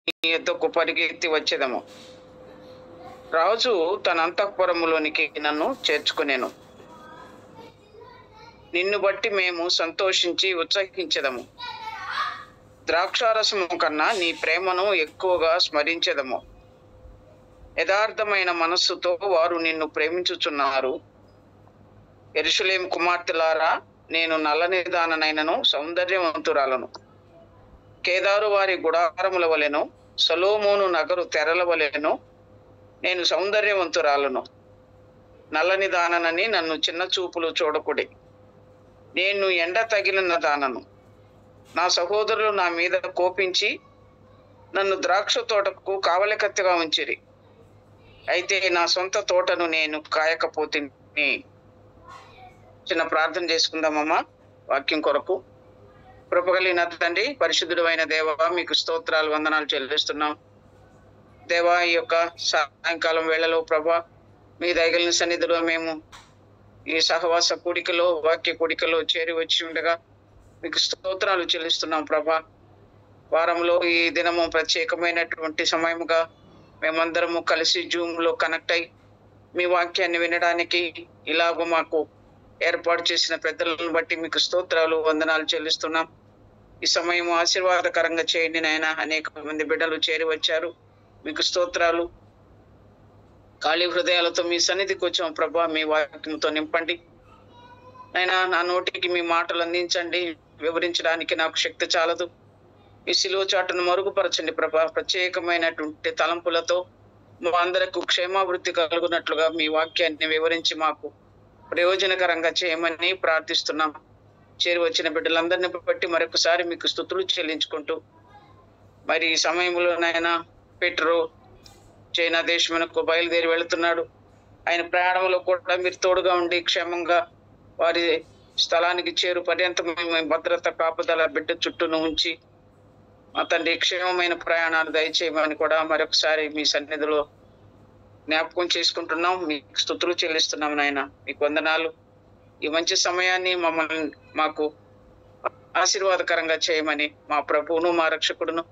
యొద్దకు పరిగెత్తి వచ్చేదము. రాజు తన అంతఃపురములోనికి నన్ను చేర్చుకునేను. నిన్ను బట్టి మేము సంతోషించి ఉత్సహించెదము. ద్రాక్షారసము కన్నా నీ ప్రేమను ఎక్కువగా స్మరించెదము. యథార్థమైన మనస్సుతో వారు నిన్ను ప్రేమించుచున్నారు. యెరూషలేము కుమార్తెలారా, నేను నల్లనిదాననైనను సౌందర్యవంతురాలను. కేదారు వారి గుడారముల వలెను, సొలొమోను నగరు తెరల వలెను నేను సౌందర్యవంతురాలను. నల్లనిదాననని నన్ను చిన్న చూపులు చూడకుడి. నేను ఎండ తగిలిన దానను. నా సహోదరులు నా మీద కోపించి నన్ను ద్రాక్ష తోటకు కావలికత్తిగా ఉంచిరి. అయితే నా సొంత తోటను నేను కాయకపోతిని. చిన్న ప్రార్థన చేసుకుందామమ్మా వాక్యం కొరకు. కృపగలిగిన తండ్రి, పరిశుద్ధుడు అయిన దేవ, మీకు స్తోత్రాలు, వందనాలు చెల్లిస్తున్నాం. దేవా, ఈ యొక్క సాయంకాలం వేళలో ప్రభా, మీ దయగలిగిన సన్నిధిలో మేము ఈ సహవాస కూడికలో, వాక్య కూడికలో చేరి వచ్చి ఉండగా మీకు స్తోత్రాలు చెల్లిస్తున్నాం ప్రభా. వారంలో ఈ దినము ప్రత్యేకమైనటువంటి సమయముగా మేమందరము కలిసి జూమ్లో కనెక్ట్ అయి మీ వాక్యాన్ని వినడానికి ఇలాగ మాకు ఏర్పాటు చేసిన పెద్దలను బట్టి మీకు స్తోత్రాలు, వందనాలు చెల్లిస్తున్నాం. ఈ సమయం ఆశీర్వాదకరంగా చేయండి నాయన. అనేక మంది బిడ్డలు చేరి వచ్చారు, మీకు స్తోత్రాలు. ఖాళీ హృదయాలతో మీ సన్నిధికి వచ్చాం ప్రభా. మీ వాక్యంతో నింపండి నాయనా. నా నోటికి మీ మాటలు అందించండి. వివరించడానికి నాకు శక్తి చాలదు. ఈ శిలువ చాటును మరుగుపరచండి ప్రభా. ప్రత్యేకమైనటువంటి తలంపులతో మా అందరకు క్షేమాభివృద్ధి కలుగునట్లుగా మీ వాక్యాన్ని వివరించి మాకు ప్రయోజనకరంగా చేయమని ప్రార్థిస్తున్నాం. చేరి వచ్చిన బిడ్డలందరినీ బట్టి మరొకసారి మీకు స్తుతులు చెల్లించుకుంటూ, మరి ఈ సమయంలో నాయన పెట్రో చైనా దేశమునకు బయలుదేరి వెళుతున్నాడు. ఆయన ప్రయాణంలో కూడా మీరు తోడుగా ఉండి క్షేమంగా వారి స్థలానికి చేరు పర్యంతం భద్రత కాపుదల బిడ్డ చుట్టూను ఉంచి మా తండ్రి క్షేమమైన ప్రయాణాలు దయచేయమని కూడా మరొకసారి మీ సన్నిధిలో జ్ఞాపకం చేసుకుంటున్నాం. మీకు స్తుతులు చెల్లిస్తున్నాం నాయన. మీకు వందనాలు. ఈ మంచి సమయాన్ని మమ్మల్ని మాకు ఆశీర్వాదకరంగా చేయమని మా ప్రభువును మా రక్షకుడును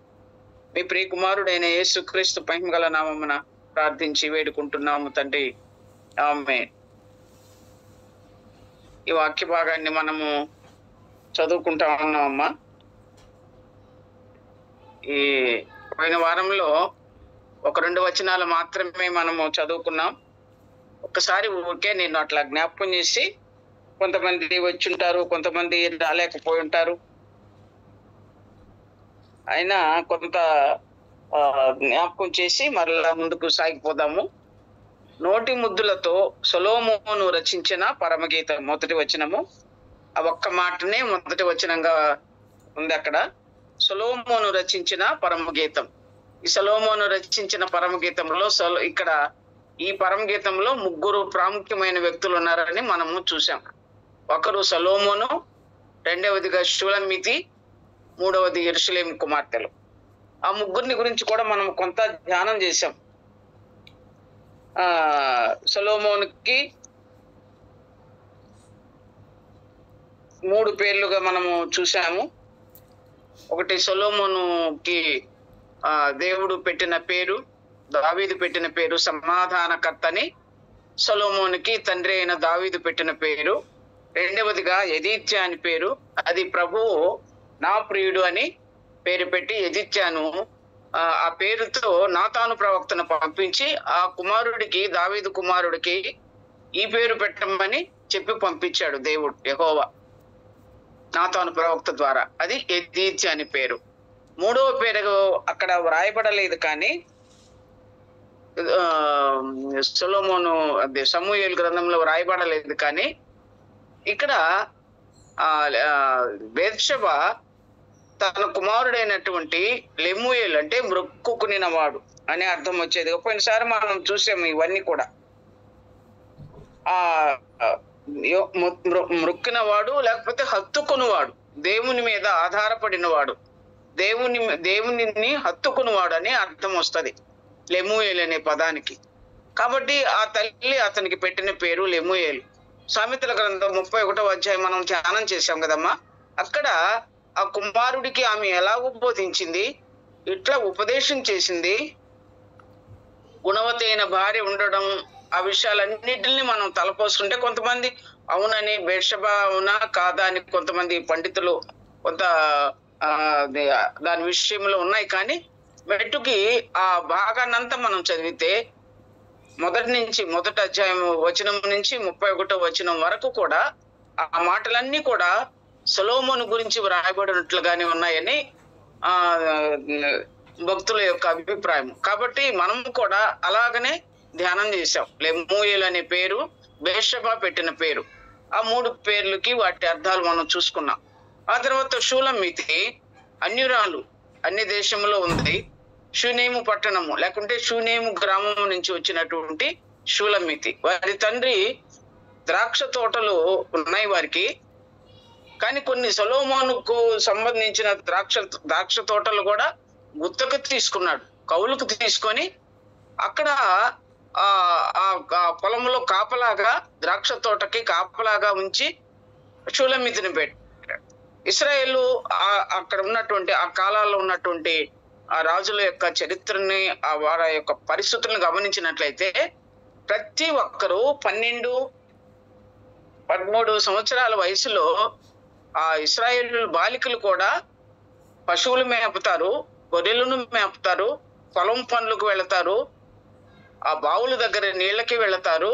మీ ప్రియ కుమారుడైన యేసుక్రీస్తు మహిమగల నామమున ప్రార్థించి వేడుకుంటున్నాము తండ్రి, ఆమేన్. ఈ వాక్య భాగాన్ని మనము చదువుకుంటా ఉన్నామమ్మా. ఈ పోయిన వారంలో ఒక 2 వచనాలు మాత్రమే మనము చదువుకున్నాం. ఒక్కసారి ఊరికే నేను అట్లా జ్ఞాపకం చేసి, కొంతమంది వచ్చి ఉంటారు, కొంతమంది రాలేకపోయి ఉంటారు. అయినా కొంత జ్ఞాపకం చేసి మరలా ముందుకు సాగిపోదాము. నోటి ముద్దులతో సొలొమోను రచించిన పరమగీతం మొదటి వచనము. ఆ ఒక్క మాటనే మొదటి వచనంగా ఉంది అక్కడ. సొలొమోను రచించిన పరమగీతం. ఈ సొలొమోను రచించిన పరమగీతంలో ఇక్కడ ఈ పరమగీతంలో 3 ప్రాముఖ్యమైన వ్యక్తులు ఉన్నారని మనము చూసాం. ఒకరు సొలొమోను, రెండవదిగా షూలమ్మితి, మూడవది యెరూషలేము కుమార్తెలు. ఆ 3 గురించి కూడా మనం కొంత ధ్యానం చేశాం. సొలొమోనుకి 3 పేర్లుగా మనము చూసాము. ఒకటి సొలొమోనుకి దేవుడు పెట్టిన పేరు, దావీదు పెట్టిన పేరు సమాధానకర్తని. సొలొమోనుకి తండ్రి అయిన దావీదు పెట్టిన పేరు. రెండవదిగా యెదిత్యా అని పేరు. అది ప్రభువు నా ప్రియుడు అని పేరు పెట్టి యెదిత్యాను ఆ పేరుతో నాతాను ప్రవక్తను పంపించి ఆ కుమారుడికి, దావీదు కుమారుడికి ఈ పేరు పెట్టమని చెప్పి పంపించాడు దేవుడు యెహోవా నాతాను ప్రవక్త ద్వారా. అది యెదిత్యా అని పేరు. మూడవ పేరు అక్కడ వ్రాయబడలేదు, కానీ సొలొమోను సమూయేలు గ్రంథంలో వ్రాయబడలేదు. కానీ ఇక్కడ బెత్షెబ తన కుమారుడైనటువంటి లెమూయేలు అంటే మ్రొక్కుకునిన వాడు అనే అర్థం వచ్చేది. పోయినసారి మనం చూసాము ఇవన్నీ కూడా. మ్రొక్కిన వాడు లేకపోతే హత్తుకునివాడు, దేవుని మీద ఆధారపడిన వాడు, దేవుని హత్తుకునివాడు అని అర్థం వస్తుంది లెమూయేలు అనే పదానికి. కాబట్టి ఆ తల్లి అతనికి పెట్టిన పేరు లెమూయేలు. సామెతల గ్రంథం 31వ అధ్యాయం మనం ధ్యానం చేశాం కదమ్మా. అక్కడ ఆ కుమారుడికి ఆమె ఎలా ఉద్బోధించింది, ఇట్లా ఉపదేశం చేసింది. గుణవతి అయిన భార్య ఉండడం, ఆ విషయాలన్నిటిని మనం తలపోసుకుంటే కొంతమంది అవునని, బెత్షెబ అవునా కాదా అని కొంతమంది పండితులు కొంత దాని విషయంలో ఉన్నాయి. కానీ మెట్టుకి ఆ భాగాన్నంతా మనం చదివితే మొదటి అధ్యాయం వచనం నుంచి 31వ వచనం వరకు కూడా ఆ మాటలన్నీ కూడా సొలొమోను గురించి వ్రాయబడినట్లుగానే ఉన్నాయని భక్తుల యొక్క అభిప్రాయం. కాబట్టి మనం కూడా అలాగనే ధ్యానం చేశాం. లెమూయేలు అనే పేరు బెత్షెబ పెట్టిన పేరు. ఆ 3 పేర్లకి వాటి అర్థాలు మనం చూసుకున్నాం. ఆ తర్వాత షూలమ్మితి అన్యురాలు, అన్ని దేశంలో ఉంది. షూనేము పట్టణము లేకుంటే షూనేము గ్రామం నుంచి వచ్చినటువంటి షూలమ్మితి. వారి తండ్రి ద్రాక్ష తోటలు ఉన్నాయి వారికి. కానీ కొన్ని సొలొమోనుకు సంబంధించిన ద్రాక్ష తోటలు కూడా గుత్తకు తీసుకున్నాడు, కౌలుకు తీసుకొని అక్కడ ఆ పొలంలో కాపలాగా, ద్రాక్ష తోటకి కాపలాగా ఉంచి షూలమ్మితిని పెట్టాడు. ఇశ్రాయేలు అక్కడ ఉన్నటువంటి ఆ కాలాల్లో ఉన్నటువంటి ఆ రాజుల యొక్క చరిత్రని, వారి యొక్క పరిస్థితులను గమనించినట్లయితే ప్రతి ఒక్కరూ 12-13 సంవత్సరాల వయసులో ఆ ఇశ్రాయేలు బాలికలు కూడా పశువులు మేపుతారు, గొర్రెలను మేపుతారు, పొలం పనులకు వెళతారు, ఆ బావుల దగ్గర నీళ్ళకి వెళతారు.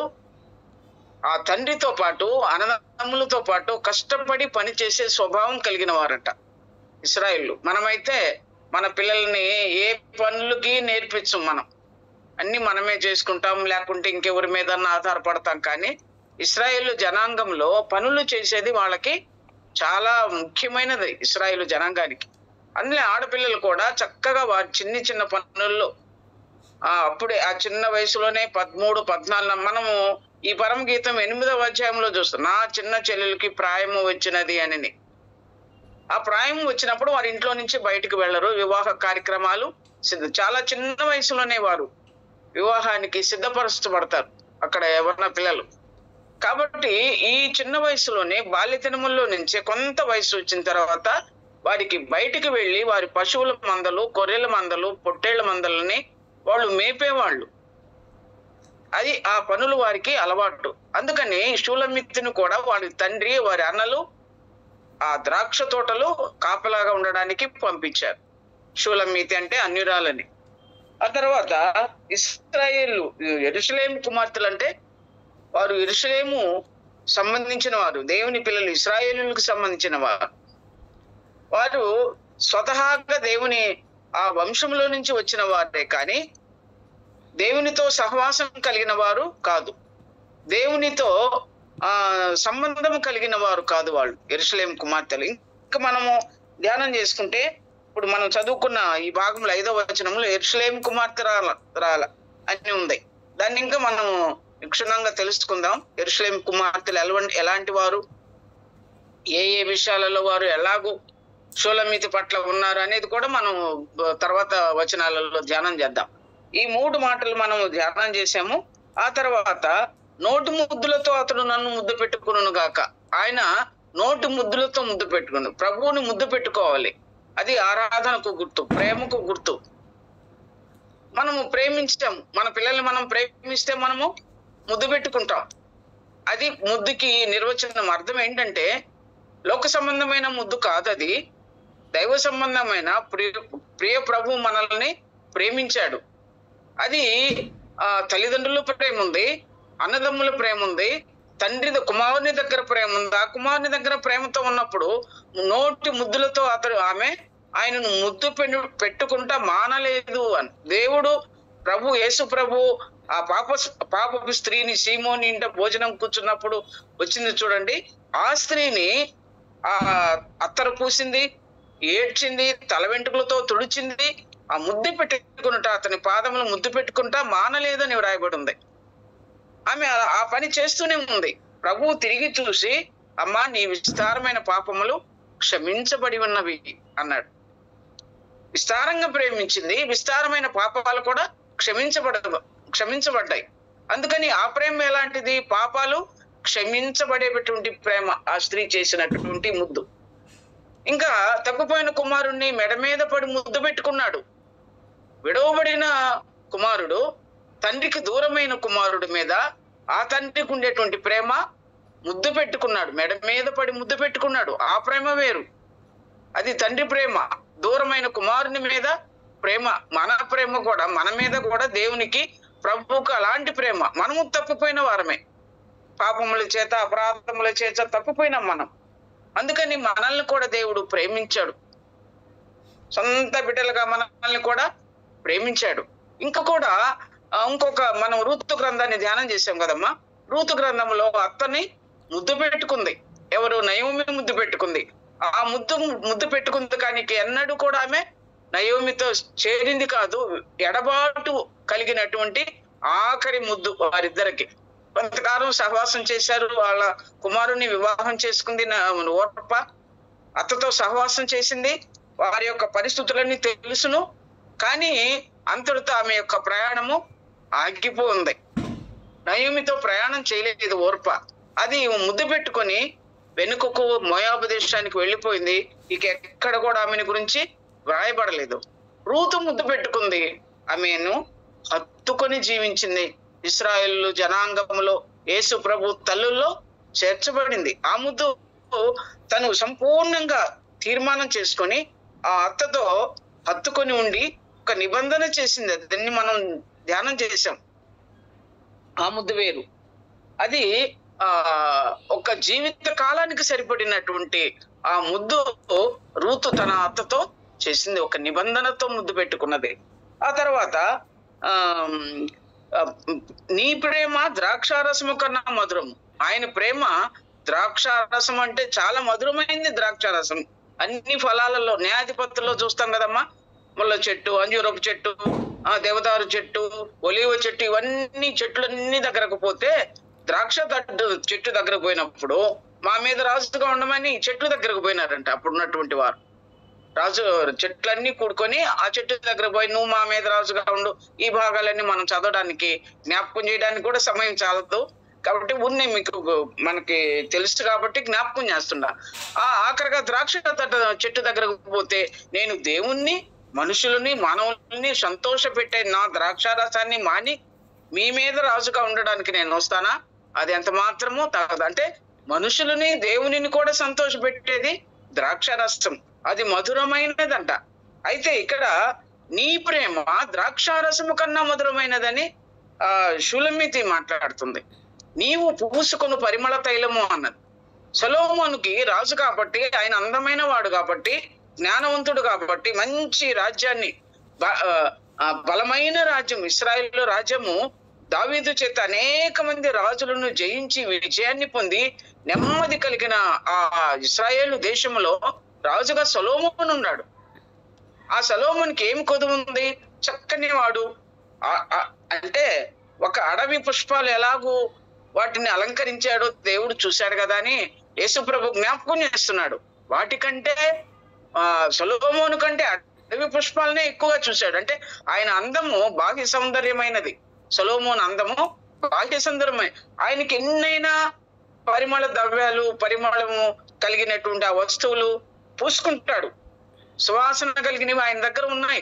ఆ తండ్రితో పాటు అన్నదమ్ములతో పాటు కష్టపడి పనిచేసే స్వభావం కలిగిన వారట ఇశ్రాయేలు. మనమైతే మన పిల్లల్ని ఏ పనులకి నేర్పించం, మనం అన్ని మనమే చేసుకుంటాం, లేకుంటే ఇంకెవరి మీద ఆధారపడతాం. కానీ ఇశ్రాయేలు జనాంగంలో పనులు చేసేది వాళ్ళకి చాలా ముఖ్యమైనది. ఇశ్రాయేలు జనాంగానికి అన్ని ఆడపిల్లలు కూడా చక్కగా వారి చిన్న పనుల్లో అప్పుడే ఆ చిన్న వయసులోనే 13-14 మనము ఈ పరమగీతం 8వ అధ్యాయంలో చూస్తాం. నా చిన్న చెల్లెలకి ప్రాయము వచ్చినది అని. ఆ ప్రాయం వచ్చినప్పుడు వారి ఇంట్లో నుంచి బయటకు వెళ్ళరు. వివాహ కార్యక్రమాలు చాలా చిన్న వయసులోనే వారు వివాహానికి సిద్ధపరచబడతారు అక్కడ ఎవరన్నా పిల్లలు. కాబట్టి ఈ చిన్న వయసులోనే బాల్యతనముల్లో నుంచే కొంత వయసు వచ్చిన తర్వాత వారికి బయటికి వెళ్ళి వారి పశువుల మందలు, గొర్రెల మందలు, పొట్టేళ్ల మందలని వాళ్ళు మేపేవాళ్ళు. అది ఆ పనులు వారికి అలవాటు. అందుకని షూలమ్మితిని కూడా వారి తండ్రి, వారి అన్నలు ఆ ద్రాక్ష తోటలు కాపలాగా ఉండడానికి పంపించారు. షూలమ్మితి అంటే అన్యురాలని. ఆ తర్వాత ఇశ్రాయేలు యెరూషలేము కుమార్తెలు అంటే వారు యెరూషలేము సంబంధించిన వారు, దేవుని పిల్లలు, ఇశ్రాయేలులకు సంబంధించిన వారు. వారు స్వతహాగా దేవుని ఆ వంశంలో నుంచి వచ్చిన వారే, కానీ దేవునితో సహవాసం కలిగిన వారు కాదు, దేవునితో సంబంధం కలిగిన వారు కాదు వాళ్ళు యెరూషలేము కుమార్తెలు. ఇంకా మనము ధ్యానం చేసుకుంటే ఇప్పుడు మనం చదువుకున్న ఈ భాగంలో 5వ వచనంలో యెరూషలేము కుమార్తె రాల అని ఉంది. దాన్ని ఇంకా మనము క్షుణ్ణంగా తెలుసుకుందాం. యెరూషలేము కుమార్తెలు ఎలాంటి వారు, ఏ విషయాలలో వారు ఎలాగూ షూలమ్మితి పట్ల ఉన్నారు అనేది కూడా మనం తర్వాత వచనాలలో ధ్యానం చేద్దాం. ఈ 3 మాటలు మనం ధ్యానం చేసాము. ఆ తర్వాత నోటి ముద్దులతో అతడు నన్ను ముద్దు పెట్టుకును గాక. ఆయన నోటి ముద్దులతో ముద్దు పెట్టుకును. ప్రభువుని ముద్దు పెట్టుకోవాలి. అది ఆరాధనకు గుర్తు, ప్రేమకు గుర్తు. మనము ప్రేమించాము, మన పిల్లల్ని మనం ప్రేమిస్తే మనము ముద్దు పెట్టుకుంటాం. అది ముద్దుకి నిర్వచనం. అర్థం ఏంటంటే లోక సంబంధమైన ముద్దు కాదు, అది దైవ సంబంధమైన ప్రియ ప్రభు మనల్ని ప్రేమించాడు. అది తల్లిదండ్రుల ప్రేమ ఉంది, అన్నదమ్ముల ప్రేమ ఉంది, తండ్రి కుమారుని దగ్గర ప్రేమ ఉంది. ఆ కుమారుని దగ్గర ప్రేమతో ఉన్నప్పుడు నోటి ముద్దులతో ఆమె ఆయనను ముద్దు పెట్టుకుంటా మానలేదు అని. దేవుడు ప్రభు యేసు ప్రభు ఆ పాపపు స్త్రీని సీమోని ఇంట భోజనం కూర్చున్నప్పుడు వచ్చింది చూడండి. ఆ స్త్రీని అత్తరు పూసింది, ఏడ్చింది, తల వెంట్రుకలతో తుడిచింది. ఆ ముద్దు పెట్టుకుంటా, అతని పాదములు ముద్దు పెట్టుకుంటా మానలేదని వ్రాయబడి ఉంది. ఆమె ఆ పని చేస్తూనే ఉంది. ప్రభువు తిరిగి చూసి, అమ్మా నీ విస్తారమైన పాపములు క్షమించబడి ఉన్నవి అన్నాడు. విస్తారంగా ప్రేమించింది, విస్తారమైన పాపాలు కూడా క్షమించబడ్డాయి. అందుకని ఆ ప్రేమ ఎలాంటిది? పాపాలు క్షమించబడేటువంటి ప్రేమ ఆ స్త్రీ చేసినటువంటి ముద్దు. ఇంకా తప్పిపోయిన కుమారుణ్ణి మెడ మీద పడి ముద్దు పెట్టుకున్నాడు. విడవబడిన కుమారుడు తండ్రికి దూరమైన కుమారుడి మీద ఆ తండ్రికి ఉండేటువంటి ప్రేమ ముద్దు పెట్టుకున్నాడు, మెడ మీద పడి ముద్దు పెట్టుకున్నాడు. ఆ ప్రేమ వేరు, అది తండ్రి ప్రేమ. దూరమైన కుమారుని మీద ప్రేమ, మన ప్రేమ కూడా, మన మీద కూడా దేవునికి, ప్రభువుకు అలాంటి ప్రేమ. మనము తప్పిపోయిన వారమే, పాపముల చేత అపరాధముల చేత తప్పిపోయినాం మనం. అందుకని మనల్ని కూడా దేవుడు ప్రేమించాడు, సొంత బిడ్డలుగా మనల్ని కూడా ప్రేమించాడు. ఇంకొక మనం రూతు గ్రంథాన్ని ధ్యానం చేసాం కదమ్మా. రూతు గ్రంథంలో అత్తని ముద్దు పెట్టుకుంది. ఎవరు? నయోమి ముద్దు పెట్టుకుంది. ఆ ముద్దు పెట్టుకుంది, కానీ ఎన్నడూ కూడా ఆమె నయోమితో చేరింది కాదు. ఎడబాటు కలిగినటువంటి ఆఖరి ముద్దు వారిద్దరికి. కొంతకాలం సహవాసం చేశారు. వాళ్ళ కుమారుని వివాహం చేసుకుంది ఓర్ప, అత్తతో సహవాసం చేసింది. వారి యొక్క పరిస్థితులన్నీ తెలుసును, కానీ అంతటితో ఆమె యొక్క ప్రయాణము ఆగిపోయింది. నయోమితో ప్రయాణం చేయలేదు ఓర్ప. అది ముద్దు పెట్టుకొని వెనుకకు మోయాబు దేశానికి వెళ్ళిపోయింది. ఇక ఎక్కడ కూడా ఆమెను గురించి వ్రాయబడలేదు. రూతు ముద్దు పెట్టుకుంది, ఆమెను హత్తుకొని జీవించింది. ఇశ్రాయేలు జనాంగంలో యేసు ప్రభు తల్లుల్లో చేర్చబడింది. ఆ ముద్దు తను సంపూర్ణంగా తీర్మానం చేసుకొని ఆ అత్తతో హత్తుకొని ఉండి ఒక నిబంధన చేసింది. దాన్ని మనం ధ్యానం చేశాం. ఆ ముద్దు వేరు, అది ఒక జీవిత కాలానికి సరిపడినటువంటి ఆ ముద్దు రూతు తన అత్తతో చేసింది, ఒక నిబంధనతో ముద్దు పెట్టుకున్నది. ఆ తర్వాత నీ ప్రేమ ద్రాక్షారసము కన్నా మధురము. ఆయన ప్రేమ ద్రాక్షారసం అంటే చాలా మధురమైంది. ద్రాక్షారసం అన్ని ఫలాలలో, న్యాయాధిపతుల్లో చూస్తాం కదమ్మా. ముళ్ళ చెట్టు, అంజూరపు చెట్టు, దేవదారు చెట్టు, ఒలివ చెట్టు, ఇవన్నీ చెట్లన్నీ దగ్గరకు పోతే, ద్రాక్ష చెట్టు దగ్గరకు పోయినప్పుడు మా మీద రాజుగా ఉండమని చెట్టు దగ్గరకు పోయినారంట అప్పుడున్నటువంటి వారు. రాజు చెట్లన్నీ కూడుకొని ఆ చెట్టు దగ్గర పోయి, నువ్వు మా మీద రాజుగా ఉండు. ఈ భాగాలన్నీ మనం చదవడానికి, జ్ఞాపకం చేయడానికి కూడా సమయం చాలదు కాబట్టి ఉన్నాయి, మీకు మనకి తెలుసు కాబట్టి జ్ఞాపకం చేస్తున్నా. ఆఖరిగా ద్రాక్ష చెట్టు దగ్గరకు పోతే, నేను దేవుణ్ణి, మనుషులని, మానవుల్ని సంతోష పెట్టే నా ద్రాక్షారసాన్ని మాని మీ మీద రాజుగా ఉండడానికి నేను వస్తానా? అది ఎంత మాత్రమో తగదు. అంటే మనుషులని, దేవునిని కూడా సంతోష పెట్టేది ద్రాక్షారసం, అది మధురమైనదంట. అయితే ఇక్కడ నీ ప్రేమ ద్రాక్షారసము కన్నా మధురమైనదని షూలమితి మాట్లాడుతుంది. నీవు పూసుకొను పరిమళ తైలము అన్నది. సొలొమోనుకి రాజు కాబట్టి, ఆయన అందమైన వాడు కాబట్టి, జ్ఞానవంతుడు కాబట్టి, మంచి రాజ్యాన్ని, బలమైన రాజ్యం, ఇశ్రాయేలు రాజ్యము దావీదు చేత అనేక మంది రాజులను జయించి విజయాన్ని పొంది నెమ్మది కలిగిన ఆ ఇశ్రాయేలు దేశంలో రాజుగా సొలొమోను ఉన్నాడు. ఆ సొలొమోనుకి ఏం కొదువు ఉంది? చక్కని వాడు. అంటే ఒక అడవి పుష్పాలు ఎలాగూ వాటిని అలంకరించాడో దేవుడు చూశాడు కదా అని యేసుప్రభు జ్ఞాపకం చేస్తున్నాడు. వాటికంటే సొలొమోను కంటే అడవి పుష్పాలనే ఎక్కువగా చూశాడు. అంటే ఆయన అందము బాహ్య సౌందర్యమైనది, సొలొమోను అందము బాహ్య సౌందర్యమైన. ఆయనకి ఎన్నైనా పరిమళ ద్రవ్యాలు, పరిమళము కలిగినటువంటి ఆ వస్తువులు పూసుకుంటాడు, సువాసన కలిగినవి ఆయన దగ్గర ఉన్నాయి.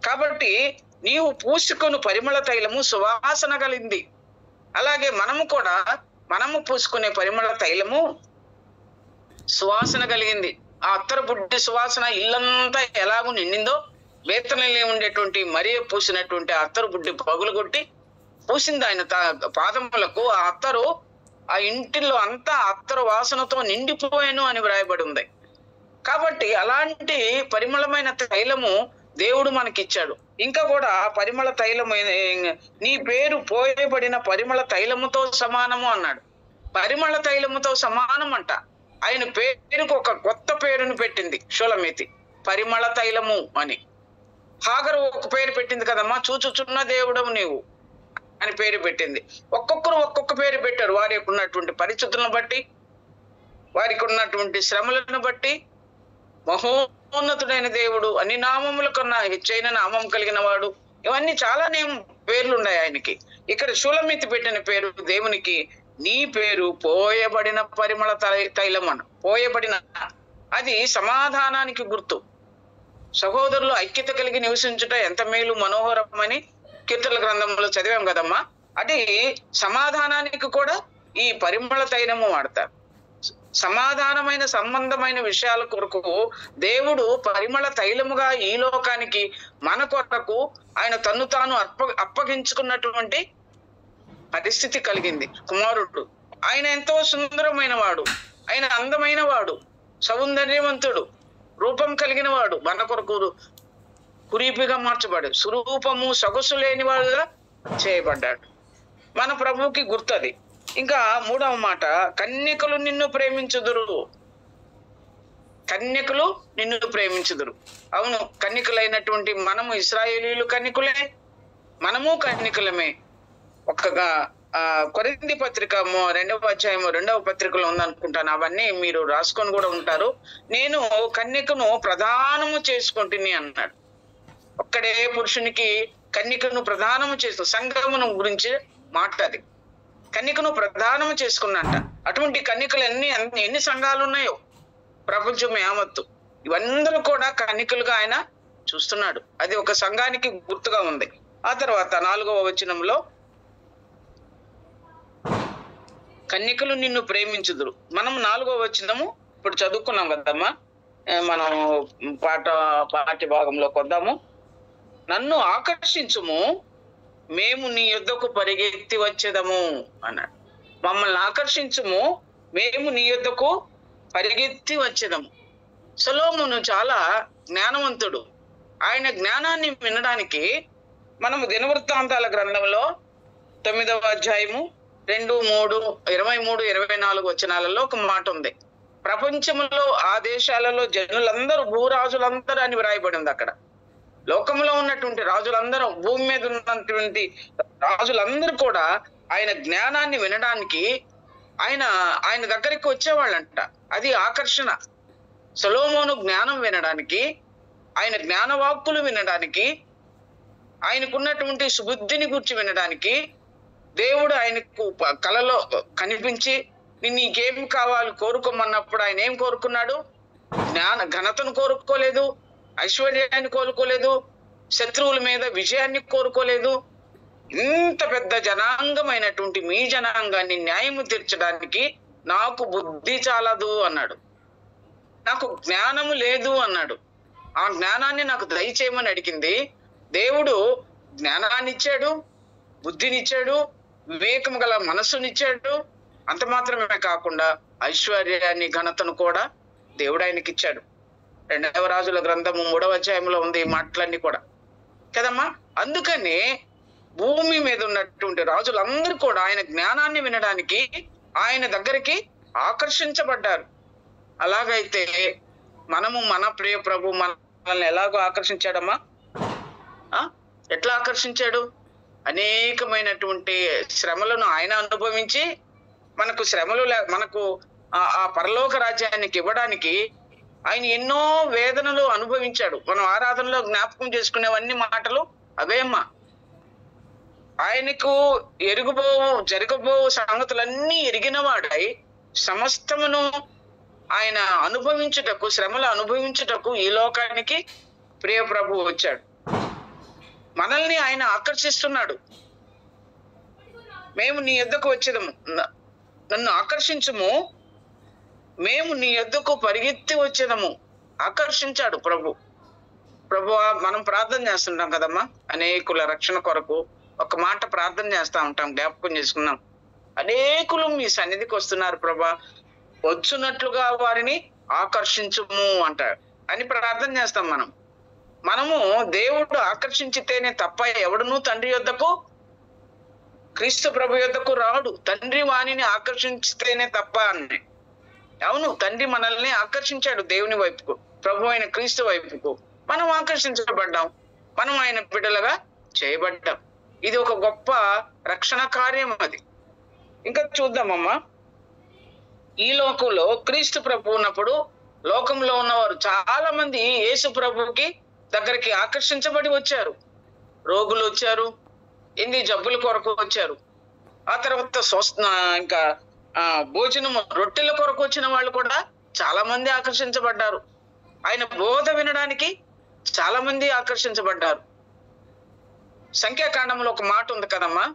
కాబట్టి నీవు పూసుకొని పరిమళ తైలము సువాసన కలిగింది. అలాగే మనము పూసుకునే పరిమళ తైలము సువాసన కలిగింది. ఆ అత్తరు బుడ్డి సువాసన ఇల్లంతా ఎలాగూ నిండిందో, బేతనలో ఉండేటువంటి మరియ పూసినటువంటి అత్తరు బుడ్డి పగులు కొట్టి పూసింది ఆయన పాదములకు. ఆ అత్తరు ఆ ఇంటిలో అంతా అత్తరు వాసనతో నిండిపోయాను అని వ్రాయబడి ఉంది. కాబట్టి అలాంటి పరిమళమైన తైలము దేవుడు మనకిచ్చాడు. ఇంకా కూడా పరిమళ తైలము, నీ పేరు పోయబడిన పరిమళ తైలముతో సమానము అన్నాడు. పరిమళ తైలముతో సమానం అంట. ఆయన పేరుకు ఒక కొత్త పేరును పెట్టింది షూలమితి, పరిమళ తైలము అని. హాగరు ఒక పేరు పెట్టింది కదమ్మా, చూచుచున్న దేవుడవు నీవు అని పేరు పెట్టింది. ఒక్కొక్కరు ఒక్కొక్క పేరు పెట్టారు, వారికి ఉన్నటువంటి పరిస్థితులను బట్టి, వారికి ఉన్నటువంటి శ్రమలను బట్టి. మహోన్నతుడైన దేవుడు, అన్ని నామముల కన్నా హెచ్చైన నామం కలిగిన వాడు, ఇవన్నీ చాలా పేర్లు ఉన్నాయి ఆయనకి. ఇక్కడ షూలమితి పెట్టిన పేరు దేవునికి, నీ పేరు పోయబడిన పరిమళ తైలం అన్న. పోయబడిన, అది సమాధానానికి గుర్తు. సహోదరులు ఐక్యత కలిగి నివసించుట ఎంత మేలు మనోహరమని కీర్తనల గ్రంథంలో చదివాం కదమ్మా. అది సమాధానానికి కూడా ఈ పరిమళ తైలము వాడతారు. సమాధానమైన సంబంధమైన విషయాల కొరకు దేవుడు పరిమళ తైలముగా ఈ లోకానికి మన కొరకు ఆయన తన్ను తాను అప్పగించుకున్నటువంటి పరిస్థితి కలిగింది. కుమారుడు ఆయన ఎంతో సుందరమైన వాడు, ఆయన అందమైన వాడు, సౌందర్యవంతుడు, రూపం కలిగిన వాడు, మన కొరకు కురీపిగా మార్చబడ్డాడు, స్వరూపము సొగసు లేని వాడుగా చేయబడ్డాడు. మన ప్రభువుకి గుర్తది. ఇంకా 3వ మాట, కన్యకలు నిన్ను ప్రేమించుదురు. కన్యకలు నిన్ను ప్రేమించుదురు. అవును, కన్యకలైనటువంటి మనము ఇశ్రాయేలీయులు కన్యకులే, మనము కన్యకులమే. ఒక్కగా కొరింథీ పత్రిక 2వ అధ్యాయము 2వ పత్రికలో ఉందనుకుంటాను. అవన్నీ మీరు రాసుకొని కూడా ఉంటారు. నేను కన్యకను ప్రధానము చేసుకుంటుని అన్నాడు. ఒక్కడే పురుషునికి కన్యకను ప్రధానము చేస్తూ సంఘమును గురించి మాట్లాడి కన్యకను ప్రధానము చేసుకున్నట్ట. అటువంటి కన్యకలు ఎన్ని సంఘాలు ఉన్నాయో ప్రపంచం యావత్తు, ఇవందరూ కూడా కన్యకలుగా ఆయన చూస్తున్నాడు. అది ఒక సంఘానికి గుర్తుగా ఉంది. ఆ తర్వాత 4వ వచనంలో కన్యకలు నిన్ను ప్రేమించుదురు. మనం 4వ వచనము ఇప్పుడు చదువుకున్నాం కదమ్మా. మనం పాఠ్య భాగంలోకి వద్దాము. నన్ను ఆకర్షించుము, మేము నీ యొద్దకు పరిగెత్తి వచ్చేదము అన్నాడు. మమ్మల్ని ఆకర్షించుము, మేము నీ యొద్దకు పరిగెత్తి వచ్చేదము. సొలొమోను చాలా జ్ఞానవంతుడు. ఆయన జ్ఞానాన్ని వినడానికి మనము దినవృత్తాంతాల గ్రంథంలో 9వ అధ్యాయము 2, 3, 23, 24 వచనాలలో ఒక మాట ఉంది. ప్రపంచంలో ఆ దేశాలలో జనులందరూ భూరాజులందరూ అని వ్రాయబడి ఉంది. అక్కడ లోకంలో ఉన్నటువంటి రాజులందరూ, భూమి మీద ఉన్నటువంటి రాజులందరూ కూడా ఆయన జ్ఞానాన్ని వినడానికి ఆయన దగ్గరికి వచ్చేవాళ్ళంట. అది ఆకర్షణ. సొలొమోను జ్ఞానం వినడానికి, ఆయన జ్ఞానవాక్కులు వినడానికి, ఆయనకున్నటువంటి సుబుద్ధిని గురించి వినడానికి దేవుడు ఆయనకు కలలో కనిపించి నీకేం కావాలి కోరుకోమన్నప్పుడు ఆయన ఏం కోరుకున్నాడు? ఘనతను కోరుకోలేదు, ఐశ్వర్యాన్ని కోరుకోలేదు, శత్రువుల మీద విజయాన్ని కోరుకోలేదు. ఇంత పెద్ద జనాంగమైనటువంటి మీ జనాంగాన్ని న్యాయము తీర్చడానికి నాకు బుద్ధి చాలదు అన్నాడు. నాకు జ్ఞానము లేదు అన్నాడు. ఆ జ్ఞానాన్ని నాకు దయచేయమని అడిగింది. దేవుడు జ్ఞానాన్ని ఇచ్చాడు, బుద్ధినిచ్చాడు, వివేకము గల మనస్సునిచ్చాడు. అంత మాత్రమే కాకుండా ఐశ్వర్యాన్ని, ఘనతను కూడా దేవుడు ఆయనకి ఇచ్చాడు. 2వ రాజుల గ్రంథము 3వ అధ్యాయంలో ఉంది ఈ మాటలన్నీ కూడా కదమ్మా. అందుకని భూమి మీద ఉన్నటువంటి రాజులందరూ కూడా ఆయన జ్ఞానాన్ని వినడానికి ఆయన దగ్గరికి ఆకర్షించబడ్డారు. అలాగైతే మనము మన ప్రియ ప్రభు మనల్ని ఎలాగో ఆకర్షించాడమ్మా? ఎట్లా ఆకర్షించాడు? అనేకమైనటువంటి శ్రమలను ఆయన అనుభవించి మనకు ఆ పరలోక రాజ్యానికి ఇవ్వడానికి ఆయన ఎన్నో వేదనలు అనుభవించాడు. మనం ఆరాధనలో జ్ఞాపకం చేసుకునేవన్నీ మాటలు అవేమ్మా. ఆయనకు జరగబోవు సంగతులన్నీ ఎరిగిన వాడై సమస్తమును ఆయన అనుభవించుటకు, శ్రమలు అనుభవించుటకు ఈ లోకానికి ప్రియ ప్రభు వచ్చాడు. మనల్ని ఆయన ఆకర్షిస్తున్నాడు. మేము నీ యొద్దకు వచ్చేదము, నన్ను ఆకర్షించుము, మేము నీ యొద్దకు పరిగెత్తి వచ్చేదము. ఆకర్షించాడు ప్రభు. మనం ప్రార్థన చేస్తుంటాం కదమ్మా, అనేకుల రక్షణ కొరకు ఒక మాట ప్రార్థన చేస్తా ఉంటాం, జ్ఞాపకం చేసుకున్నాం. అనేకులు మీ సన్నిధికి వస్తున్నారు ప్రభా, వచ్చున్నట్లుగా వారిని ఆకర్షించుము అంటాడు అని ప్రార్థన చేస్తాం. మనము దేవుడు ఆకర్షించితేనే తప్ప ఎవడునూ తండ్రి యొద్దకు, క్రీస్తు ప్రభు యొద్దకు రాడు. తండ్రి వాణిని ఆకర్షించితేనే తప్ప అని. అవును, తండ్రి మనల్ని ఆకర్షించాడు దేవుని వైపుకు, ప్రభు అయిన క్రీస్తు వైపుకు. మనం ఆకర్షించబడ్డాం, మనం ఆయన బిడ్డలుగా చేయబడ్డాం. ఇది ఒక గొప్ప రక్షణ కార్యం. అది ఇంకా చూద్దామమ్మా. ఈ లోకంలో క్రీస్తు ప్రభు ఉన్నప్పుడు లోకంలో ఉన్నవారు చాలా మంది యేసు ప్రభుకి దగ్గరికి ఆకర్షించబడి వచ్చారు. రోగులు వచ్చారు, ఎన్ని జబ్బుల కొరకు వచ్చారు. ఆ తర్వాత ఇంకా భోజనము రొట్టెల కొరకు వచ్చిన వాళ్ళు కూడా చాలా మంది ఆకర్షించబడ్డారు. ఆయన బోధ వినడానికి చాలా మంది ఆకర్షించబడ్డారు. సంఖ్యాకాండంలో ఒక మాట ఉంది కదమ్మా,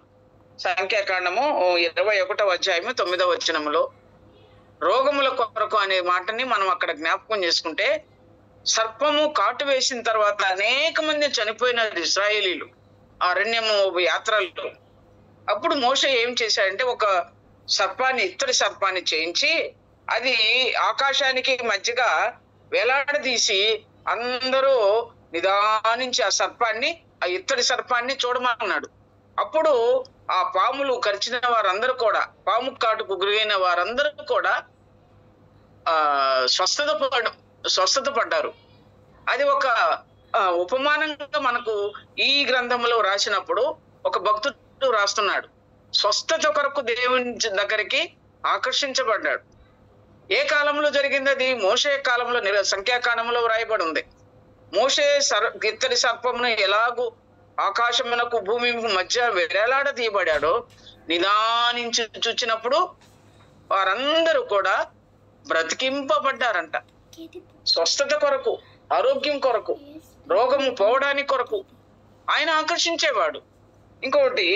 సంఖ్యాకాండము 21వ అధ్యాయము 9వ వచనములో రోగముల కొరకు అనే మాటని మనం అక్కడ జ్ఞాపకం చేసుకుంటే, సర్పము కాటు వేసిన తర్వాత అనేక మంది చనిపోయినారు ఇశ్రాయేలీలు అరణ్యము యాత్రల్లో. అప్పుడు మోషే ఏం చేశాడంటే ఒక సర్పాన్ని, ఇత్తడి సర్పాన్ని చేయించి అది ఆకాశానికి మధ్యగా వేలాడదీసి అందరూ నిదానించి ఆ ఇత్తడి సర్పాన్ని చూడమన్నాడు. అప్పుడు ఆ పాములు కరిచిన వారందరూ కూడా, పాము కాటుకు గురైన వారందరూ కూడా స్వస్థత పడ్డారు. అది ఒక ఉపమానంగా మనకు ఈ గ్రంథంలో రాసినప్పుడు ఒక భక్తుడు రాస్తున్నాడు. స్వస్థత కొరకు దేవుని దగ్గరికి ఆకర్షించబడ్డాడు. ఏ కాలంలో జరిగింది అది? మోషే కాలంలో, సంఖ్యాకాలంలో వ్రాయబడి ఉంది. మోషే ఇత్తడి సర్పమును ఎలాగూ ఆకాశమునకు భూమి మధ్య వేలాడ తీయబడాడో నిదానించి చూచినప్పుడు వారందరూ కూడా బ్రతికింపబడ్డారంట. స్వస్థత కొరకు, ఆరోగ్యం కొరకు, రోగము పోవడానికి కొరకు ఆయన ఆకర్షించేవాడు. ఇంకొకటి,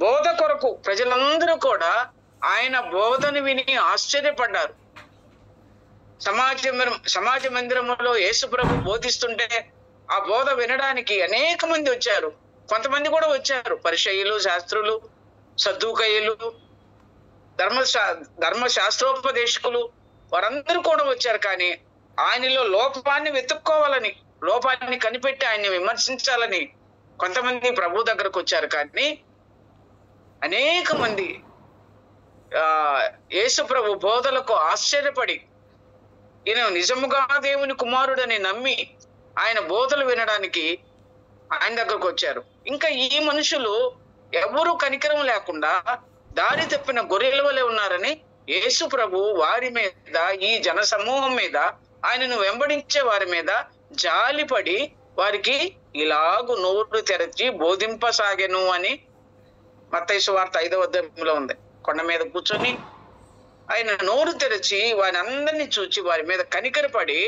బోధ కొరకు ప్రజలందరూ కూడా ఆయన బోధను విని ఆశ్చర్యపడ్డారు. సమాజ మందిరంలో యేసు ప్రభు బోధిస్తుంటే ఆ బోధ వినడానికి అనేక మంది వచ్చారు. కొంతమంది కూడా వచ్చారు పరిసయ్యులు, శాస్త్రులు, సద్దూకయ్యులు, ధర్మశాస్త్రోపదేశకులు, వారందరూ కూడా వచ్చారు. కానీ ఆయనలో లోపాన్ని వెతుక్కోవాలని, లోపాన్ని కనిపెట్టి ఆయన్ని విమర్శించాలని కొంతమంది ప్రభు దగ్గరకు వచ్చారు. కానీ అనేక మంది యేసు ప్రభు బోధలకు ఆశ్చర్యపడి ఈయన నిజముగా దేవుని కుమారుడని నమ్మి ఆయన బోధలు వినడానికి ఆయన దగ్గరకు వచ్చారు. ఇంకా ఈ మనుషులు ఎవరు కనికరం లేకుండా దారి తప్పిన గొర్రెల వలె ఉన్నారని యేసు ప్రభు వారి మీద, ఈ జన సమూహం మీద, ఆయనను వెంబడించే వారి మీద జాలిపడి వారికి ఇలాగు నోరు తెరచి బోధింపసాగెను అని మత్తయి సువార్త 5వ అధ్యాయంలో ఉంది. కొండ మీద కూర్చొని ఆయన నోరు తెరచి వారి అందరినీ చూచి వారి మీద కనికరపడి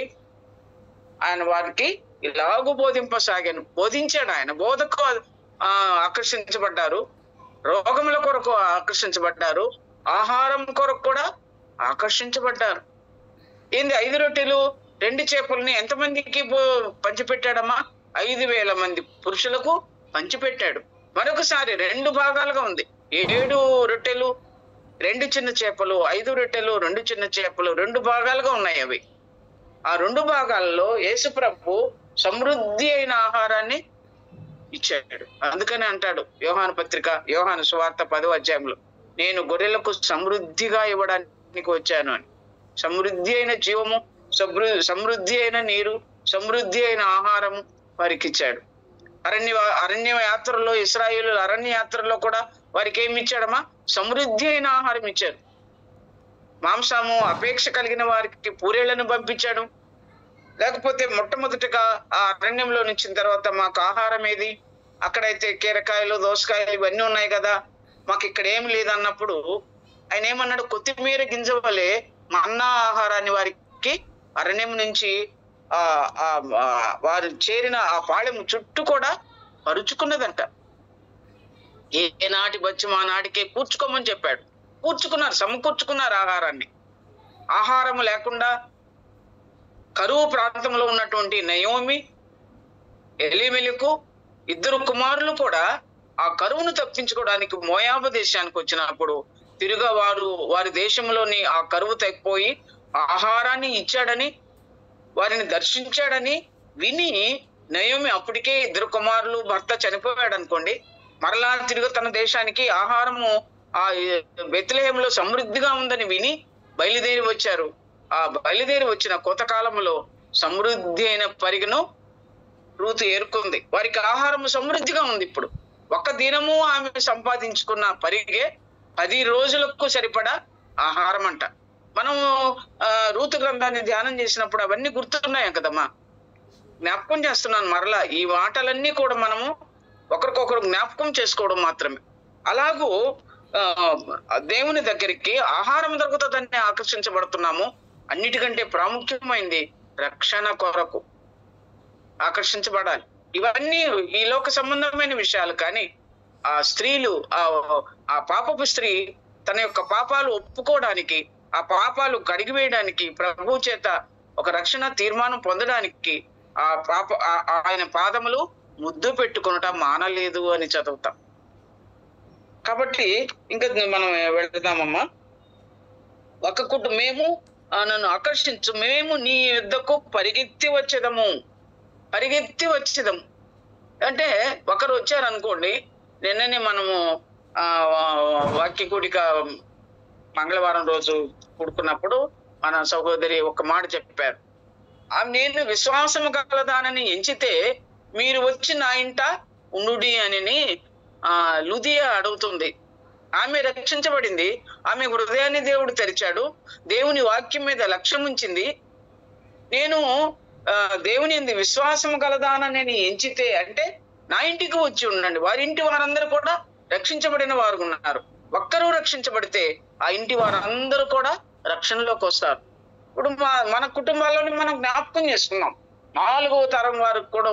ఆయన వారికి ఇలాగూ బోధింపసాగాను. బోధించాడు. ఆయన బోధకు ఆకర్షించబడ్డారు, రోగముల కొరకు ఆకర్షించబడ్డారు, ఆహారం కొరకు కూడా ఆకర్షించబడ్డారు. ఏంది 5 రొట్టెలు 2 చేపలని ఎంతమందికి పంచిపెట్టాడమ్మా? 5,000 మంది పురుషులకు పంచిపెట్టాడు. మరొకసారి 2 భాగాలుగా ఉంది. 7 రొట్టెలు 2 చిన్న చేపలు, 5 రొట్టెలు 2 చిన్న చేపలు, 2 భాగాలుగా ఉన్నాయి అవి. ఆ 2 భాగాల్లో యేసు ప్రభు సమృద్ధి అయిన ఆహారాన్ని ఇచ్చాడు. అందుకని అంటాడు యోహాను సువార్త 10వ అధ్యాయంలో, నేను గొర్రెలకు సమృద్ధిగా ఇవ్వడానికి వచ్చాను అని. సమృద్ధి అయిన జీవము, సమృద్ధి అయిన నీరు, సమృద్ధి అయిన ఆహారము వారికి ఇచ్చాడు. అరణ్య యాత్రలో, ఇశ్రాయేలు అరణ్య యాత్రలో కూడా వారికి ఏమి ఇచ్చాడమ్మా? సమృద్ధి అయిన ఆహారం ఇచ్చాడు. మాంసము అపేక్ష కలిగిన వారికి పూరేళ్లను పంపించాడు. లేకపోతే మొట్టమొదటిగా ఆ అరణ్యంలో నుంచి తర్వాత మాకు ఆహారం ఏది? అక్కడైతే కీరకాయలు, దోసకాయలు ఇవన్నీ ఉన్నాయి కదా, మాకు ఇక్కడ ఏమి లేదన్నప్పుడు ఆయన ఏమన్నాడు? కొత్తిమీర గింజ వలె మన్నా ఆహారాన్ని వారికి అరణ్యం నుంచి వారు చేరిన ఆ పాళెము చుట్టూ కూడా పరుచుకున్నదంట. ఏనాటి బచ్చి మా నాటికే కూర్చుకోమని చెప్పాడు. సమకూర్చుకున్నారు ఆహారాన్ని. ఆహారం లేకుండా కరువు ప్రాంతంలో ఉన్నటువంటి నయోమి, ఎలీమెలకు 2 కుమారులు కూడా ఆ కరువును తప్పించుకోవడానికి మోయాబు దేశానికి వచ్చినప్పుడు తిరుగా వారి దేశంలోని ఆ కరువు తగ్గిపోయి ఆహారాన్ని ఇచ్చాడని, వారిని దర్శించాడని విని నయోమి, అప్పటికే 2 కుమారులు, భర్త చనిపోయాడు అనుకోండి, మరలా తిరిగి తన దేశానికి ఆహారము ఆ బెత్లెహేంలో సమృద్ధిగా ఉందని విని బయలుదేరి వచ్చారు. ఆ బయలుదేరి వచ్చిన కోతకాలంలో సమృద్ధి అయిన పరిగను రూతు ఏరుకుంది. వారికి ఆహారం సమృద్ధిగా ఉంది. ఇప్పుడు 1 దినము ఆమె సంపాదించుకున్న పరిగే 10 రోజులకు సరిపడా ఆహారం అంట. మనము రూతు గ్రంథాన్ని ధ్యానం చేసినప్పుడు అవన్నీ గుర్తున్నాయి కదమ్మా. జ్ఞాపకం చేస్తున్నాను మరలా. ఈ మాటలన్నీ కూడా మనము ఒకరికొకరు జ్ఞాపకం చేసుకోవడం మాత్రమే. అలాగూ దేవుని దగ్గరికి ఆహారం దొరుకుతుందని ఆకర్షించబడుతున్నాము. అన్నిటికంటే ప్రాముఖ్యమైనది రక్షణ కొరకు. ఆకర్షించబడాలి. ఇవన్నీ ఈ లోక సంబంధమైన విషయాలు. కానీ ఆ స్త్రీలు ఆ పాపపు స్త్రీ తన యొక్క పాపాలు ఒప్పుకోవడానికి, ఆ పాపాలు కడిగివేయడానికి, ప్రభు చేత ఒక రక్షణ తీర్మానం పొందడానికి ఆయన పాదములు ముద్దు పెట్టుకొనటం మానలేదు అని చదువుతాం. కాబట్టి ఇంకా మనం వెళ్దామమ్మా. మేము నన్ను ఆకర్షించు, మేము నీ యుద్ధకు పరిగెత్తి వచ్చేదము. అంటే ఒకరు వచ్చారు అనుకోండి. నిన్ననే మనము వాక్య కూడిక మంగళవారం రోజు కూడుకున్నప్పుడు మన సహోదరి ఒక మాట చెప్పారు. నేను విశ్వాసము గలదానని ఎంచితే మీరు వచ్చి నా ఇంట ఉండుడి అని లుదియా అడుగుతుంది. ఆమె రక్షించబడింది. ఆమె హృదయాన్ని దేవుడు తెరిచాడు. దేవుని వాక్యం మీద లక్ష్యం ఉంచింది. నేను దేవుని విశ్వాసము గలదానని ఎంచితే అంటే నా ఇంటికి వచ్చి ఉండండి. వారి ఇంటి వారందరూ కూడా రక్షించబడిన వారు ఉన్నారు. ఒక్కరూ రక్షించబడితే ఆ ఇంటి వారందరూ కూడా రక్షణలోకి వస్తారు. ఇప్పుడు మన కుటుంబాల్లోని మనం జ్ఞాపకం చేసుకున్నాం. 4వ తరం వారు కూడా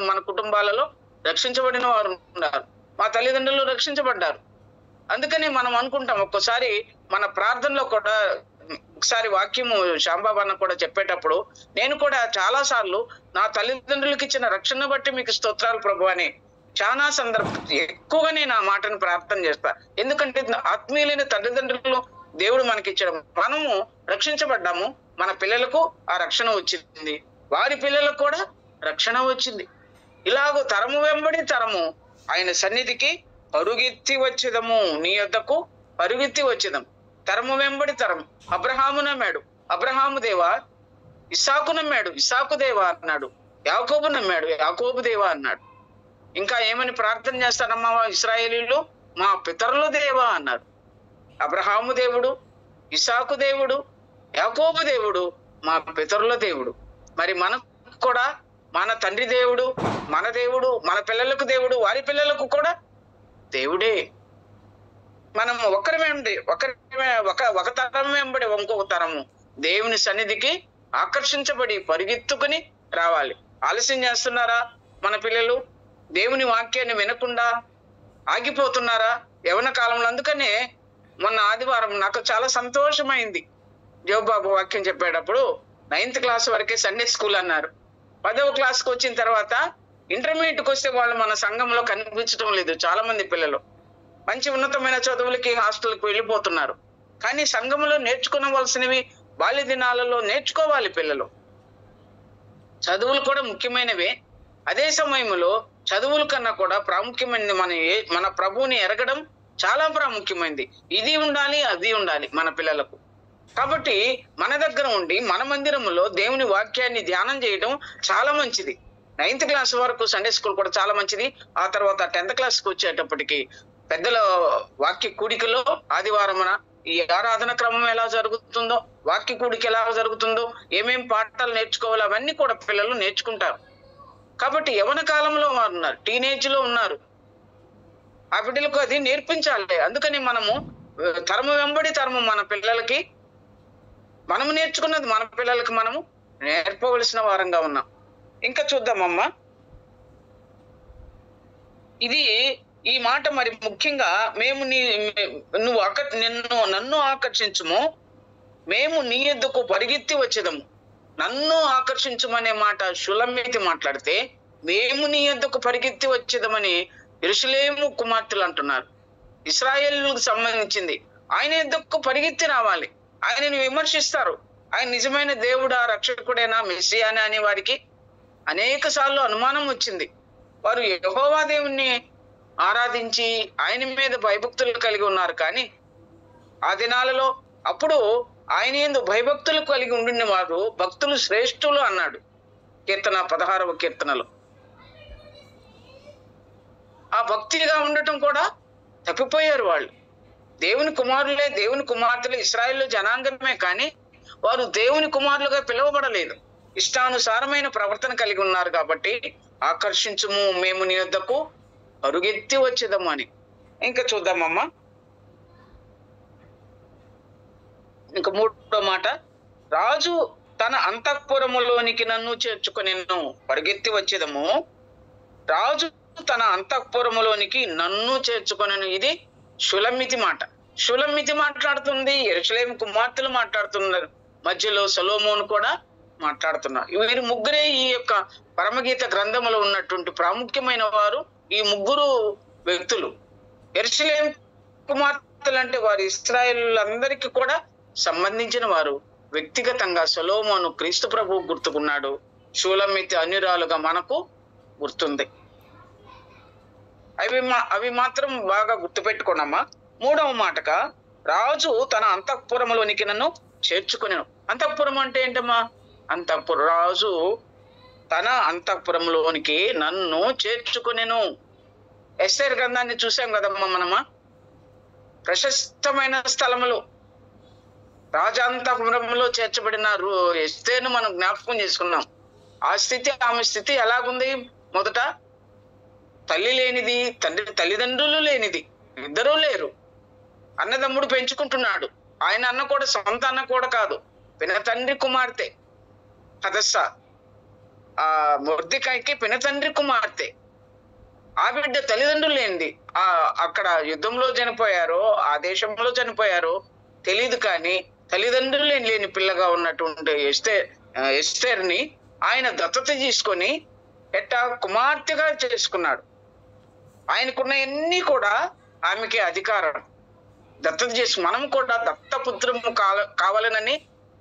మన కుటుంబాలలో రక్షించబడిన వారు ఉన్నారు. మా తల్లిదండ్రులు రక్షించబడ్డారు. అందుకని మనం అనుకుంటాం, ఒక్కోసారి మన ప్రార్థనలో కూడా ఒకసారి వాక్యము శ్యాంబాబు అన్న కూడా చెప్పేటప్పుడు నేను కూడా చాలా సార్లు నా తల్లిదండ్రులకి ఇచ్చిన రక్షణ బట్టి మీకు స్తోత్రాలు ప్రభు అని చాలా ఎక్కువగా నేను ఆ మాటను ప్రార్థన చేస్తా. ఎందుకంటే ఆత్మీయులైన తల్లిదండ్రులు దేవుడు మనకి ఇచ్చడం. మనము రక్షించబడ్డాము, మన పిల్లలకు ఆ రక్షణ వచ్చింది, వారి పిల్లలకు కూడా రక్షణ వచ్చింది. ఇలాగో తరము వెంబడి తరము ఆయన సన్నిధికి పరుగెత్తి వచ్చేదము, నీ యొద్దకు పరుగెత్తి వచ్చేదం. తరము వెంబడి తరం. అబ్రహాము నమ్మాడు, అబ్రహాము దేవా. ఇస్సాకు నమ్మాడు, ఇస్సాకు దేవా అన్నాడు. యాకోబు నమ్మాడు, యాకోబు దేవా అన్నాడు. ఇంకా ఏమని ప్రార్థన చేస్తారమ్మా ఇశ్రాయేలీయులు? మా పితరుల దేవా అన్నారు. అబ్రహాము దేవుడు, ఇస్సాకు దేవుడు, యాకోబు దేవుడు, మా పితరుల దేవుడు. మరి మనకు కూడా మన తండ్రి దేవుడు, మన పిల్లలకు దేవుడు, వారి పిల్లలకు కూడా దేవుడే. మనం ఒక తరం వెంబడి ఇంకొక తరము దేవుని సన్నిధికి ఆకర్షించబడి పరిగెత్తుకుని రావాలి. ఆలస్యం చేస్తున్నారా మన పిల్లలు? దేవుని వాక్యాన్ని వినకుండా ఆగిపోతున్నారా యవన కాలంలో? అందుకనే మొన్న ఆదివారం నాకు చాలా సంతోషమైంది. జోబాబు వాక్యం చెప్పేటప్పుడు 9th క్లాస్ వరకే సండే స్కూల్ అన్నారు. 10వ క్లాస్కి వచ్చిన తర్వాత ఇంటర్మీడియట్కి వస్తే వాళ్ళు మన సంఘంలో కనిపించడం లేదు. చాలా మంది పిల్లలు మంచి ఉన్నతమైన చదువులకి హాస్టల్కి వెళ్ళిపోతున్నారు. కానీ సంఘంలో నేర్చుకోవలసినవి బాల్య దినాలలో నేర్చుకోవాలి పిల్లలు. చదువులు కూడా ముఖ్యమైనవే. అదే సమయంలో చదువుల కన్నా కూడా ప్రాముఖ్యమైనది మన ప్రభువుని ఎరగడం చాలా ప్రాముఖ్యమైనది. ఇది ఉండాలి, అది ఉండాలి మన పిల్లలకు. కాబట్టి మన దగ్గర ఉండి మన మందిరంలో దేవుని వాక్యాన్ని ధ్యానం చేయడం చాలా మంచిది. 9th క్లాస్ వరకు సండే స్కూల్ కూడా చాలా మంచిది. ఆ తర్వాత 10th క్లాస్కి వచ్చేటప్పటికి పెద్దల వాక్య కూడికలో ఆదివారమున ఈ ఆరాధన క్రమం ఎలా జరుగుతుందో, వాక్య కూడిక ఎలా జరుగుతుందో, ఏమేం పాఠాలు నేర్చుకోవాలో అవన్నీ కూడా పిల్లలు నేర్చుకుంటారు. కాబట్టి యవన కాలంలో వారు ఉన్నారు, టీనేజ్ లో ఉన్నారు. ఆ బిడ్డలకు అది నేర్పించాలి. అందుకని మనము తరము వెంబడి తరము మన పిల్లలకి మనము నేర్చుకున్నది మన పిల్లలకి మనము నేర్పవలసిన వారంగా ఉన్నాం. ఇంకా చూద్దామమ్మా. ఇది ఈ మాట మరి ముఖ్యంగా మేము నన్ను ఆకర్షించుము, మేము నీ యొద్దకు పరిగెత్తి వచ్చేదము. నన్ను ఆకర్షించుమనే మాట షులమ్మీతి మాట్లాడితే మేము నీ యొద్దకు పరిగెత్తి వచ్చేదమని యెరూషలేము కుమార్తెలు అంటున్నారు. ఇశ్రాయేలుకు సంబంధించింది. ఆయన యొద్దకు పరిగెత్తి రావాలి. ఆయనని విమర్శిస్తారు. ఆయన నిజమైన దేవుడా, రక్షకుడేనా, మెస్సియానా అని వారికి అనేక సార్లు అనుమానం వచ్చింది. వారు యెహోవా దేవుణ్ణి ఆరాధించి ఆయన మీద భయభక్తులు కలిగి ఉన్నారు. కానీ ఆ దినాలలో అప్పుడు ఆయన యందు భయభక్తులు కలిగి ఉండిన వారు భక్తులు శ్రేష్ఠులు అన్నాడు కీర్తన 16వ కీర్తనలో. ఆ భక్తిగా ఉండటం కూడా తప్పిపోయారు వాళ్ళు. దేవుని కుమారులే, దేవుని కుమార్తెలు, ఇశ్రాయేలు జనాంగమే, కానీ వారు దేవుని కుమారులుగా పిలువబడలేదు. ఇష్టానుసారమైన ప్రవర్తన కలిగి ఉన్నారు. కాబట్టి ఆకర్షించుము, మేము నీ యొద్దకు పరుగెత్తి వచ్చేదము అని. ఇంకా చూద్దామమ్మా. ఇంకా 3వ మాట, రాజు తన అంతఃపురములోనికి నన్ను చేర్చుకొనెను. పరిగెత్తి వచ్చేదము. రాజు తన అంతఃపురములోనికి నన్ను చేర్చుకొనెను. ఇది షులమ్మితి మాట. షులమ్మితి మాట్లాడుతుంది, యెరూషలేము కుమార్తెలు మాట్లాడుతున్నారు, మధ్యలో సొలొమోను కూడా మాట్లాడుతున్నారు. వీరి ముగ్గురే ఈ యొక్క పరమగీత గ్రంథములో ఉన్నటువంటి ప్రాముఖ్యమైన వారు. ఈ ముగ్గురు వ్యక్తులు యెరూషలేము కుమార్తెలు అంటే వారు ఇశ్రాయేలులందరికీ కూడా సంబంధించిన వారు. వ్యక్తిగతంగా సొలొమోను క్రీస్తు ప్రభువు గుర్తుకున్నాడు, షూలమ్మితి అన్యురాలుగా మనకు గుర్తుంది. అవి మాత్రం బాగా గుర్తుపెట్టుకోనమ్మా. మూడవ మాటగా రాజు తన అంతఃపురములోనికి నన్ను చేర్చుకొనెను. అంతఃపురం అంటే ఏంటమ్మా? రాజు తన అంతఃపురంలోనికి నన్ను చేర్చుకొనెను. ఎస్తేరు గ్రంథాన్ని చూసాం కదమ్మా మనమా. ప్రశస్తమైన స్థలములు రాజాంతఃపురంలో చేర్చబడిన ఎస్తేరును మనం జ్ఞాపకం చేసుకున్నాం. ఆ స్థితి, ఆమె స్థితి ఎలాగుంది? మొదట తల్లి లేనిది, తల్లిదండ్రులు లేనిది, ఇద్దరూ లేరు. అన్నదమ్ముడు పెంచుకుంటున్నాడు. ఆయన అన్న కూడా సొంత అన్న కూడా కాదు, పినతండ్రి కుమార్తె హదస్స. ఆ మొర్దెకాయికి పినతండ్రి కుమార్తె. ఆ బిడ్డ తల్లిదండ్రులు లేనిది. అక్కడ యుద్ధంలో చనిపోయారో, ఆ దేశంలో చనిపోయారో తెలియదు, కానీ తల్లిదండ్రులు లేని పిల్లగా ఉన్నటువంటి ఎస్తేరుని ఆయన దత్తత తీసుకొని ఎట్టా కుమార్తెగా చేసుకున్నాడు. ఆయనకున్న ఎన్ని కూడా ఆమెకి అధికారం దత్తత చేసి, మనం కూడా దత్తపుత్రము కావాలనని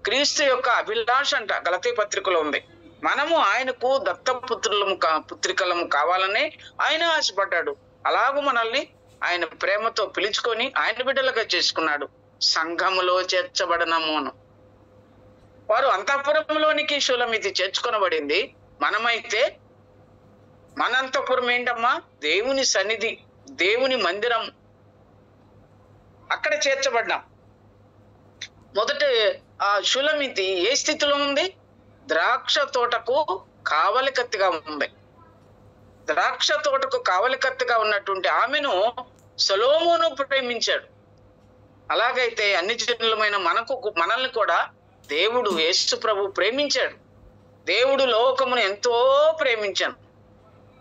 క్రీస్తు యొక్క అభిలాష అంట గలతీ పత్రికలో ఉంది. మనము ఆయనకు పుత్రికలము కావాలని ఆయన ఆశపడ్డాడు. అలాగూ మనల్ని ఆయన ప్రేమతో పిలుచుకొని ఆయన బిడ్డలుగా చేసుకున్నాడు. సంఘములో చేర్చబడనమును. వారు అంతఃపురంలోనికి షూలమ్మితి చేర్చుకొనబడింది. మనమైతే మన అంతఃపురం ఏంటమ్మా? దేవుని సన్నిధి, దేవుని మందిరం. అక్కడ చేర్చబడ్డాం. మొదట ఆ షూలమ్మితి ఏ స్థితిలో ఉంది? ద్రాక్ష తోటకు కావలికత్తిగా ఉంది. ద్రాక్ష తోటకు కావలికత్తిగా ఉన్నటువంటి ఆమెను సొలొమోను ప్రేమించాడు. అలాగైతే అన్ని జనులమైన మనల్ని కూడా దేవుడు యేసు ప్రభు ప్రేమించాడు. దేవుడు లోకమును ఎంతో ప్రేమించాను.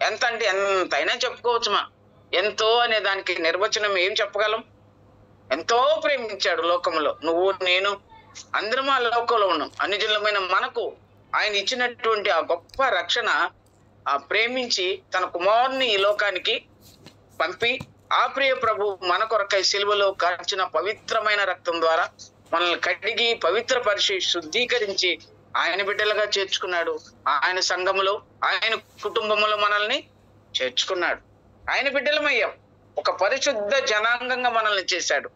ఎంత అంటే ఎంతైనా చెప్పుకోవచ్చు. ఎంతో అనే దానికి నిర్వచనం ఏం చెప్పగలం? ఎంతో ప్రేమించాడు లోకములో. నువ్వు నేను అందరం ఆ లోకంలో ఉన్నాం. అన్ని జనులమైన మనకు ఆయన ఇచ్చినటువంటి ఆ గొప్ప రక్షణ, ఆ ప్రేమించి తన కుమారుని ఈ లోకానికి పంపి, ఆ ప్రియ ప్రభు మన కొరకై సిలువలో కార్చిన పవిత్రమైన రక్తం ద్వారా మనల్ని కడిగి పవిత్రపరిచి శుద్ధీకరించి ఆయన బిడ్డలుగా చేర్చుకున్నాడు. ఆయన సంఘములో, ఆయన కుటుంబములో మనల్ని చేర్చుకున్నాడు. ఆయన బిడ్డలమయ్యాం. ఒక పరిశుద్ధ జనాంగంగా మనల్ని చేశాడు.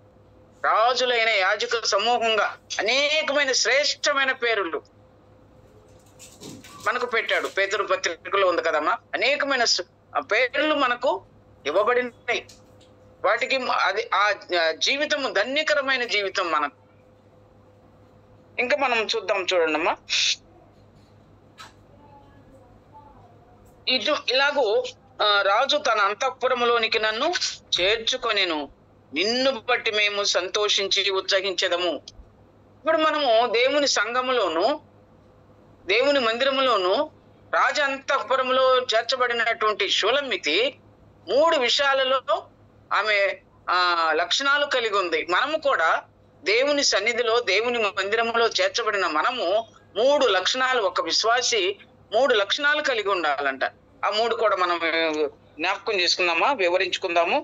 రాజులైన యాజక సమూహంగా అనేకమైన శ్రేష్టమైన పేర్లు మనకు పెట్టాడు. పేతురు పత్రికలో ఉంది కదమ్మా. అనేకమైన పేర్లు మనకు ఇవ్వబడినాయి. వాటికి అది ఆ జీవితం ధన్యకరమైన జీవితం మనకు. ఇంకా మనం చూడండి అమ్మా. ఇలాగూ రాజు తన అంతఃపురములోనికి నన్ను చేర్చుకొనెను. నిన్ను బట్టి మేము సంతోషించి ఉత్సహించెదము. ఇప్పుడు మనము దేవుని సంఘములోను, దేవుని మందిరములోను, రాజ అంతఃపురములో చేర్చబడినటువంటి షూలమ్మితి 3 విషయాలలో ఆమె లక్షణాలు కలిగి ఉంది. మనము కూడా దేవుని సన్నిధిలో, దేవుని మందిరములో చేర్చబడిన మనము 3 లక్షణాలు, ఒక విశ్వాసి 3 లక్షణాలు కలిగి ఉండాలంట. ఆ 3 కూడా మనం జ్ఞాపకం చేసుకుందామా, వివరించుకుందాము.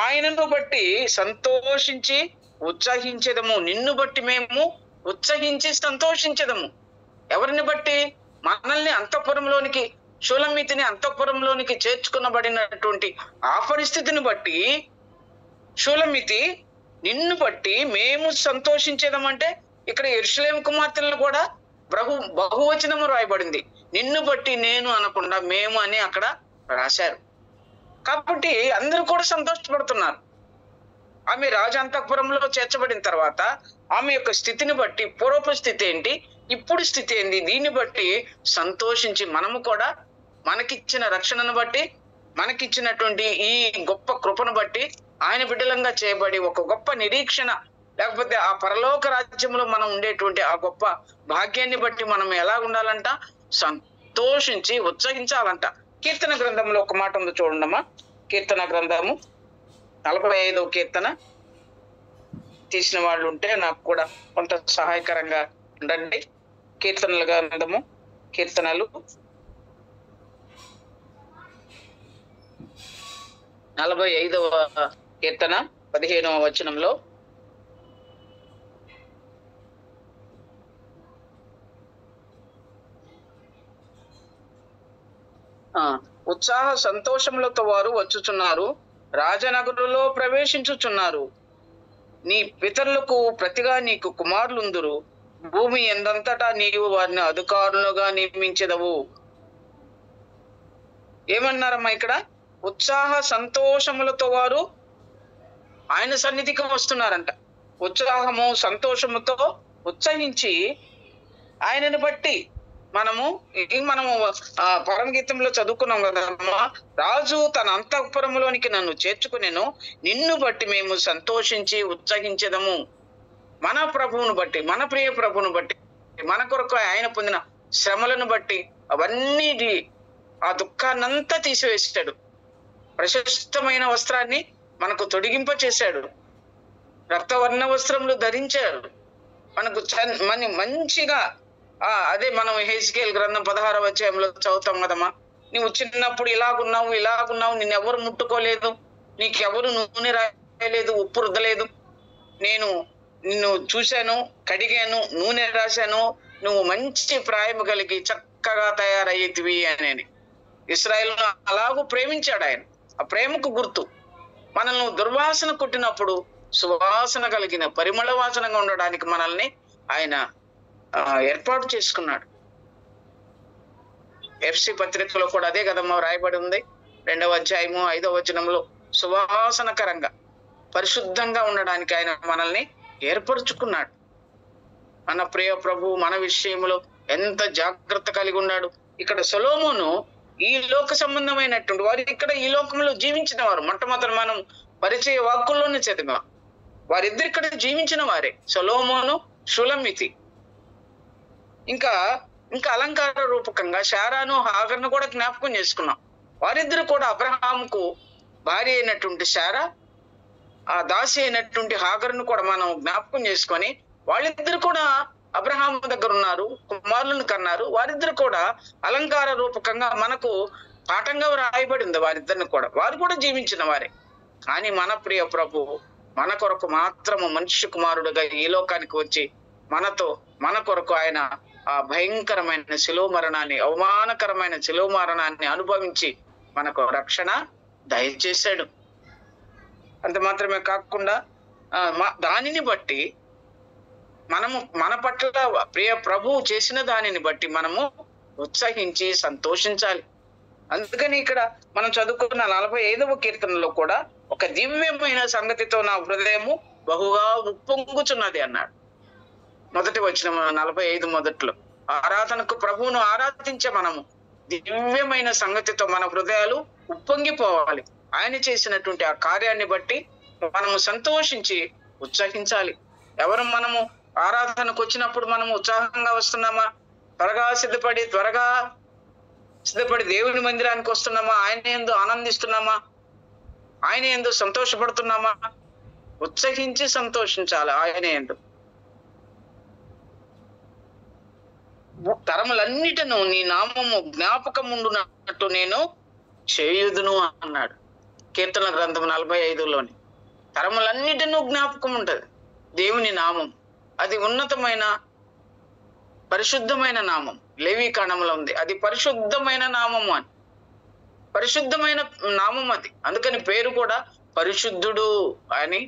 ఆయనను బట్టి సంతోషించి ఉత్సహించెదము. నిన్ను బట్టి మేము ఉత్సహించి సంతోషించెదము. ఎవరిని బట్టి? మనల్ని అంతఃపురంలోనికి, షూలమ్మితిని అంతఃపురంలోనికి చేర్చుకునబడినటువంటి ఆ పరిస్థితిని బట్టి షూలమ్మితి నిన్ను బట్టి మేము సంతోషించేదమంటే, ఇక్కడ యెరూషలేము కుమార్తెలను కూడా బహువచనము రాయబడింది. నిన్ను బట్టి నేను అనకుండా మేము అని అక్కడ రాశారు. కాబట్టి అందరూ కూడా సంతోషపడుతున్నారు. ఆమె రాజాంతఃపురంలో చేర్చబడిన తర్వాత ఆమె యొక్క స్థితిని బట్టి, పూర్వపు స్థితి ఏంటి, ఇప్పుడు స్థితి ఏంటి, దీన్ని బట్టి సంతోషించి మనము కూడా మనకిచ్చిన రక్షణను బట్టి, మనకిచ్చినటువంటి ఈ గొప్ప కృపను బట్టి, ఆయన బిడ్డలంగా చేయబడి ఒక గొప్ప నిరీక్షణ లేకపోతే ఆ పరలోక రాజ్యంలో మనం ఉండేటువంటి ఆ గొప్ప భాగ్యాన్ని బట్టి మనం ఎలా ఉండాలంట? సంతోషించి ఉత్సహించాలంట. కీర్తన గ్రంథంలో ఒక మాట ఉంది చూడండమ్మా. కీర్తన గ్రంథము 45వ కీర్తన తీసిన వాళ్ళు ఉంటే నాకు కూడా కొంత సహాయకరంగా ఉండండి. కీర్తనల గ్రంథము, కీర్తనలు 45వ కీర్తన 15వ వచనంలో, ఉత్సాహ సంతోషములతో వారు వచ్చుచున్నారు, రాజనగరులో ప్రవేశించుచున్నారు. నీ పితరులకు ప్రతిగా నీకు కుమారులుందురు, భూమి ఎందంతటా నీవు వారిని అధికారులుగా నియమించెదవు. ఏమన్నారమ్మా ఇక్కడ? ఉత్సాహ సంతోషములతో వారు ఆయన సన్నిధికి వస్తున్నారంట. ఉత్సాహము సంతోషముతో ఉత్సహించి ఆయనను బట్టి మనము పరమగీతంలో చదువుకున్నాం కదమ్మా, రాజు తన అంతఃపురములోనికి నన్ను చేర్చుకునేను, నిన్ను బట్టి మేము సంతోషించి ఉత్సహించెదము. మన ప్రభువును బట్టి, మన ప్రియ ప్రభువును బట్టి, మన కొరకు ఆయన పొందిన శ్రమలను బట్టి అవన్నీ ఆ దుఃఖాన్నంతా తీసివేసాడు. ప్రశస్తమైన వస్త్రాన్ని మనకు తొడిగింప చేశాడు. రక్తవర్ణ వస్త్రములు ధరించాడు. మనకు మంచిగా అదే మనం హెజ్కేల్ గ్రంథం 16వ అధ్యాయంలో చదువుతాం కదమ్మా. నువ్వు చిన్నప్పుడు ఇలాగున్నావు, నిన్నెవరు ముట్టుకోలేదు, నీకెవరు నూనె రాయలేదు, ఉప్పు రుద్దలేదు, నేను నిన్ను చూశాను, కడిగాను, నూనె రాశాను, నువ్వు మంచి ప్రాయము కలిగి చక్కగా తయారయ్యేటివి అని ఇశ్రాయేలును అలాగూ ప్రేమించాడు ఆయన. ఆ ప్రేమకు గుర్తు మనల్ని దుర్వాసన కొట్టినప్పుడు సువాసన కలిగిన పరిమళ వాసనగా ఉండడానికి మనల్ని ఆయన ఏర్పాటు చేసుకున్నాడు. ఎఫ్సి పత్రికలో కూడా అదే కదమ్మా రాయబడి ఉంది. 2వ అధ్యాయము 5వ వచనంలో సువాసనకరంగా పరిశుద్ధంగా ఉండడానికి ఆయన మనల్ని ఏర్పరుచుకున్నాడు. మన ప్రియ ప్రభు మన విషయంలో ఎంత జాగ్రత్త కలిగి ఉన్నాడు. ఇక్కడ సొలొమోను ఈ లోక సంబంధమైనటువంటి వారు, ఇక్కడ ఈ లోకంలో జీవించిన వారు. మొట్టమొదటి మనం పరిచయ వాక్కుల్లోనే చదివాం. వారిద్దరు ఇక్కడ జీవించిన వారే, సొలొమోను, షులమితి. ఇంకా అలంకార రూపకంగా శారాను, హాగర్ను కూడా జ్ఞాపకం చేసుకున్నాం. వారిద్దరు కూడా అబ్రహాముకు భార్య అయినటువంటి శారా, ఆ దాసి అయినటువంటి హాగర్ను కూడా మనం జ్ఞాపకం చేసుకొని, వాళ్ళిద్దరు కూడా అబ్రహాము దగ్గర ఉన్నారు, కుమారులను కన్నారు. వారిద్దరు కూడా అలంకార రూపకంగా మనకు పాఠంగా రాయబడింది. వారిద్దరిని కూడా, వారు కూడా జీవించిన వారే. కానీ మన ప్రియ ప్రభు మన కొరకు మాత్రము మనుష్య కుమారుడుగా ఈ లోకానికి వచ్చి మన కొరకు ఆయన ఆ భయంకరమైన శిలువ మరణాన్ని, అవమానకరమైన శిలువ మరణాన్ని అనుభవించి మనకు రక్షణ దయచేశాడు. అంత మాత్రమే కాకుండా దానిని బట్టి మన పట్ల ప్రియ ప్రభువు చేసిన దానిని బట్టి మనము ఉత్సహించి సంతోషించాలి. అందుకని ఇక్కడ మనం చదువుకున్న 45వ కీర్తనలో కూడా ఒక దివ్యమైన సంగతితో నా హృదయము బహుగా ఉప్పొంగుచున్నది అన్నాడు. మొదటి వచనం 45 మొదట్లో, ఆరాధనకు ప్రభువును ఆరాధించే మనము దివ్యమైన సంగతితో మన హృదయాలు ఉప్పొంగిపోవాలి. ఆయన చేసినటువంటి ఆ కార్యాన్ని బట్టి మనము సంతోషించి ఉత్సహించాలి. ఎవరు మనము ఆరాధనకు వచ్చినప్పుడు మనము ఉత్సాహంగా వస్తున్నామా? త్వరగా సిద్ధపడి దేవుని మందిరానికి వస్తున్నామా? ఆయన యందు ఆనందిస్తున్నామా? ఆయన యందు సంతోషపడుతున్నామా? ఉత్సహించి సంతోషించాలి ఆయన యందు. తరములన్నిటను నీ నామము జ్ఞాపకముండునట్టు నేను చేయుదును అన్నాడు. కీర్తన గ్రంథం 45లోని తరములన్నిటను జ్ఞాపకం ఉంటది దేవుని నామం. అది ఉన్నతమైన పరిశుద్ధమైన నామం. లేవి కాండంలో ఉంది, అది పరిశుద్ధమైన నామము అని. పరిశుద్ధమైన నామం అది. అందుకని పేరు కూడా పరిశుద్ధుడు అని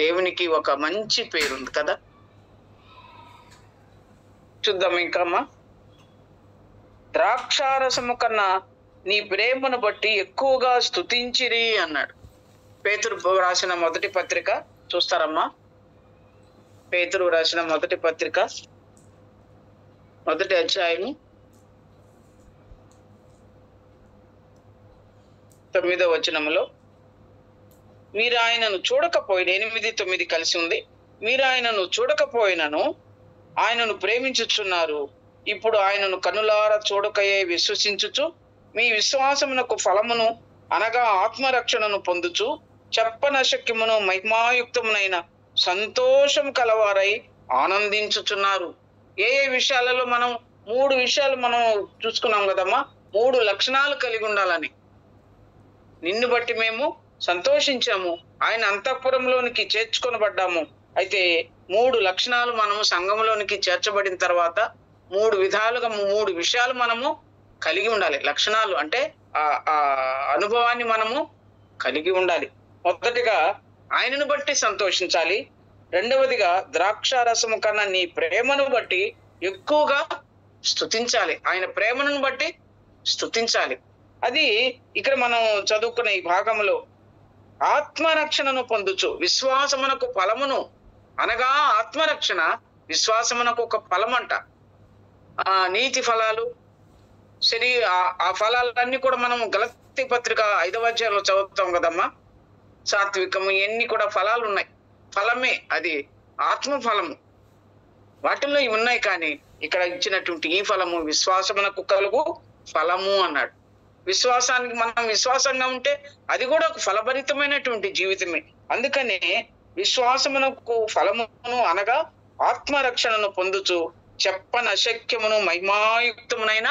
దేవునికి ఒక మంచి పేరు ఉంది కదా. చూద్దాం ఇంకమ్మా. ద్రాక్షారసము కన్నా నీ ప్రేమను బట్టి ఎక్కువగా స్తుతించిరి అన్నాడు. పేతురు రాసిన మొదటి పత్రిక చూస్తారమ్మా. పేతురు రాసిన మొదటి పత్రిక 1వ అధ్యాయము 9వ వచనములో, మీరు ఆయనను చూడకపోయిన 8, 9 కలిసి ఉంది. మీరు ఆయనను చూడకపోయినను ఆయనను ప్రేమించుచున్నారు. ఇప్పుడు ఆయనను కనులారా చూడకయే విశ్వసించుచు మీ విశ్వాసమునకు ఫలమును అనగా ఆత్మరక్షణను పొందుచు చెప్పనశక్యమును మహిమాయుక్తమునైన సంతోషం కలవారై ఆనందించుచున్నారు. ఏ ఏ విషయాలలో మనం 3 విషయాలు మనం చూసుకున్నాం కదమ్మా. 3 లక్షణాలు కలిగి ఉండాలని. నిన్ను బట్టి మేము సంతోషించాము, ఆయన అంతఃపురంలోనికి చేర్చుకొనబడ్డాము. అయితే 3 లక్షణాలు మనము సంఘంలోనికి చేర్చబడిన తర్వాత 3 విధాలుగా 3 విషయాలు మనము కలిగి ఉండాలి. లక్షణాలు అంటే ఆ అనుభవాన్ని మనము కలిగి ఉండాలి. మొదటిగా ఆయనను బట్టి సంతోషించాలి. రెండవదిగా ద్రాక్షారసము కన్నా నీ ప్రేమను బట్టి ఎక్కువగా స్తుతించాలి. ఆయన ప్రేమను బట్టి స్తుతించాలి. అది ఇక్కడ మనం చదువుకున్న ఈ భాగంలో ఆత్మరక్షణను పొందుచు విశ్వాసమునకు ఫలమును అనగా ఆత్మరక్షణ విశ్వాసమునకు ఒక ఫలమంట. నీతి ఫలాలు ఆ ఫలాలన్నీ కూడా మనం గలతీ పత్రిక 5వ అధ్యాయంలో చదువుతాం కదమ్మా. సాత్వికము ఇవన్నీ కూడా ఫలాలు ఉన్నాయి. ఫలమే అది ఆత్మ ఫలము. వాటిల్లో ఇవి ఉన్నాయి. కానీ ఇక్కడ ఇచ్చినటువంటి ఈ ఫలము విశ్వాసమునకు కలుగు ఫలము అన్నాడు. విశ్వాసానికి మనం విశ్వాసంగా ఉంటే అది కూడా ఒక ఫలభరితమైనటువంటి జీవితమే. అందుకనే విశ్వాసమునకు ఫలమును అనగా ఆత్మరక్షణను పొందుచు చెప్పనశక్యమును మహిమాయుక్తమునైన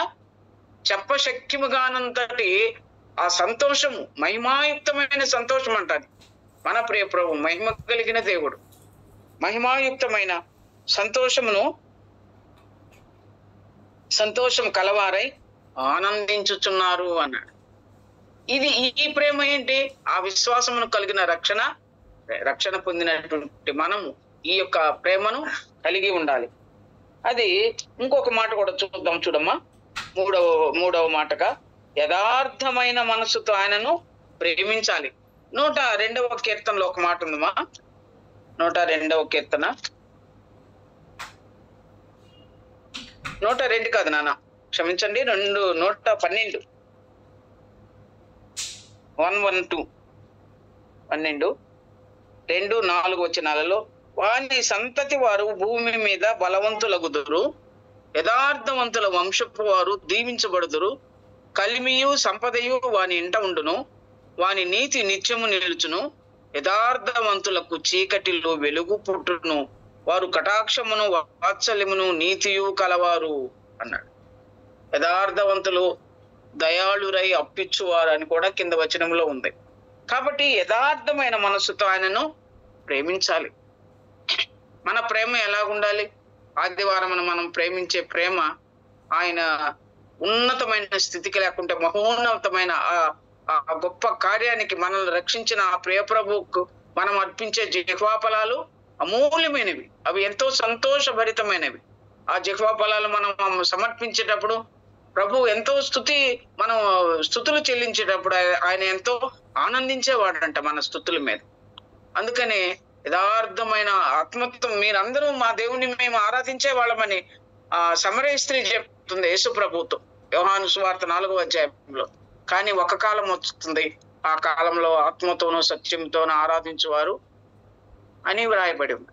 చెప్పశక్యముగానంతటి ఆ సంతోషము మహిమాయుక్తమైన సంతోషం అంటారు. మన ప్రియ ప్రభు మహిమ కలిగిన దేవుడు మహిమాయుక్తమైన సంతోషం కలవారై ఆనందించుచున్నారు అన్నాడు. ఈ ప్రేమ ఏంటి? ఆ విశ్వాసమును కలిగిన రక్షణ పొందినటువంటి మనము ఈ యొక్క ప్రేమను కలిగి ఉండాలి. అది ఇంకొక మాట కూడా చూడమ్మా. మూడవ మాటగా యథార్థమైన మనసుతో ఆయనను ప్రేమించాలి. 102వ కీర్తనలో ఒక మాట ఉందమ్మా. 102వ కీర్తన 102 కాదు నాన్న, క్షమించండి, 112 12 2-4 వచనాలలో వాని సంతతి వారు భూమి మీద బలవంతులగుదురు, యథార్థవంతుల వంశపు వారు దీవించబడుదురు. కలిమియు సంపదయు వాని ఇంట ఉండును, వాని నీతి నిత్యము నిలుచును. యథార్థవంతులకు చీకటిలో వెలుగు పుట్టును, వారు కటాక్షమును వాత్సల్యమును నీతియు కలవారు అన్నాడు. యథార్థవంతులు దయాళురై అప్పిచ్చువారు అని కూడా కింద వచనంలో ఉంది. కాబట్టి యథార్థమైన మనస్సుతో ఆయనను ప్రేమించాలి. మన ప్రేమ ఎలాగుండాలి? ఆదివారం మనం ప్రేమించే ప్రేమ ఆయన ఉన్నతమైన స్థితికి లేకుంటే మహోన్నతమైన ఆ గొప్ప కార్యానికి మనల్ని రక్షించిన ఆ ప్రియ ప్రభువుకు మనం అర్పించే జిహ్వాఫలాలు అమూల్యమైనవి. అవి ఎంతో సంతోషభరితమైనవి. ఆ జిహ్వాఫలాలు మనం సమర్పించేటప్పుడు ప్రభు ఎంతో మనం స్తుతులు చెల్లించేటప్పుడు ఆయన ఎంతో ఆనందించేవాడంట మన స్తుతుల మీద. అందుకనే యథార్థమైన ఆత్మత్వం మీరందరూ మా దేవుని మేము ఆరాధించే వాళ్ళమని సమరయ స్త్రీ చెప్తుంది యేసు ప్రభుతో యోహాను సువార్త 4వ అధ్యాయంలో. కానీ ఒక కాలం వస్తుంది, ఆ కాలంలో ఆత్మతోనూ సత్యంతోనూ ఆరాధించేవారు అని వ్రాయబడి ఉంది.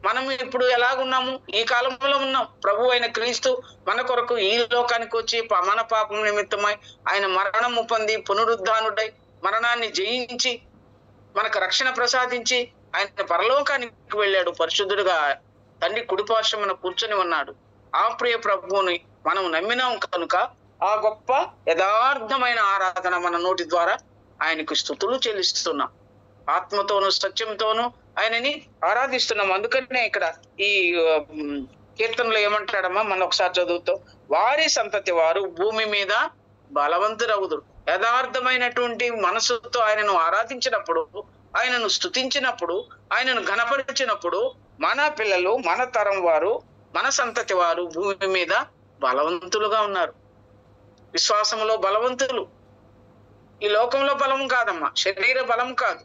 మనం ఇప్పుడు ఎలాగున్నాము? ఈ కాలంలో ఉన్నాం. ప్రభు అయిన క్రీస్తు మన కొరకు ఈ లోకానికి వచ్చి మన పాపం నిమిత్తమై ఆయన మరణము పొంది పునరుద్ధానుడై మరణాన్ని జయించి మనకు రక్షణ ప్రసాదించి ఆయన పరలోకానికి వెళ్ళాడు. పరిశుద్ధుడుగా తండ్రి కుడిపార్శ్వమున కూర్చొని ఉన్నాడు. ఆ ప్రియ ప్రభువుని మనం నమ్మినాం కనుక ఆ గొప్ప యథార్థమైన ఆరాధన మన నోటి ద్వారా ఆయనకు స్తుతులు చెల్లిస్తున్నాం. ఆత్మతోనూ సత్యంతోనూ ఆయనని ఆరాధిస్తున్నాం. అందుకనే ఇక్కడ ఈ కీర్తనలో ఏమంటాడమ్మా, మనం ఒకసారి చదువుతూ, వారి సంతతి వారు భూమి మీద బలవంతురవుదురు. యథార్థమైనటువంటి మనసుతో ఆయనను ఆరాధించినప్పుడు, ఆయనను స్తుతించినప్పుడు, ఆయనను ఘనపరిచినప్పుడు మన పిల్లలు, మన తరం వారు, మన సంతతి వారు భూమి మీద బలవంతులుగా ఉన్నారు. విశ్వాసంలో బలవంతులు. ఈ లోకంలో బలం కాదమ్మా, శరీర బలం కాదు,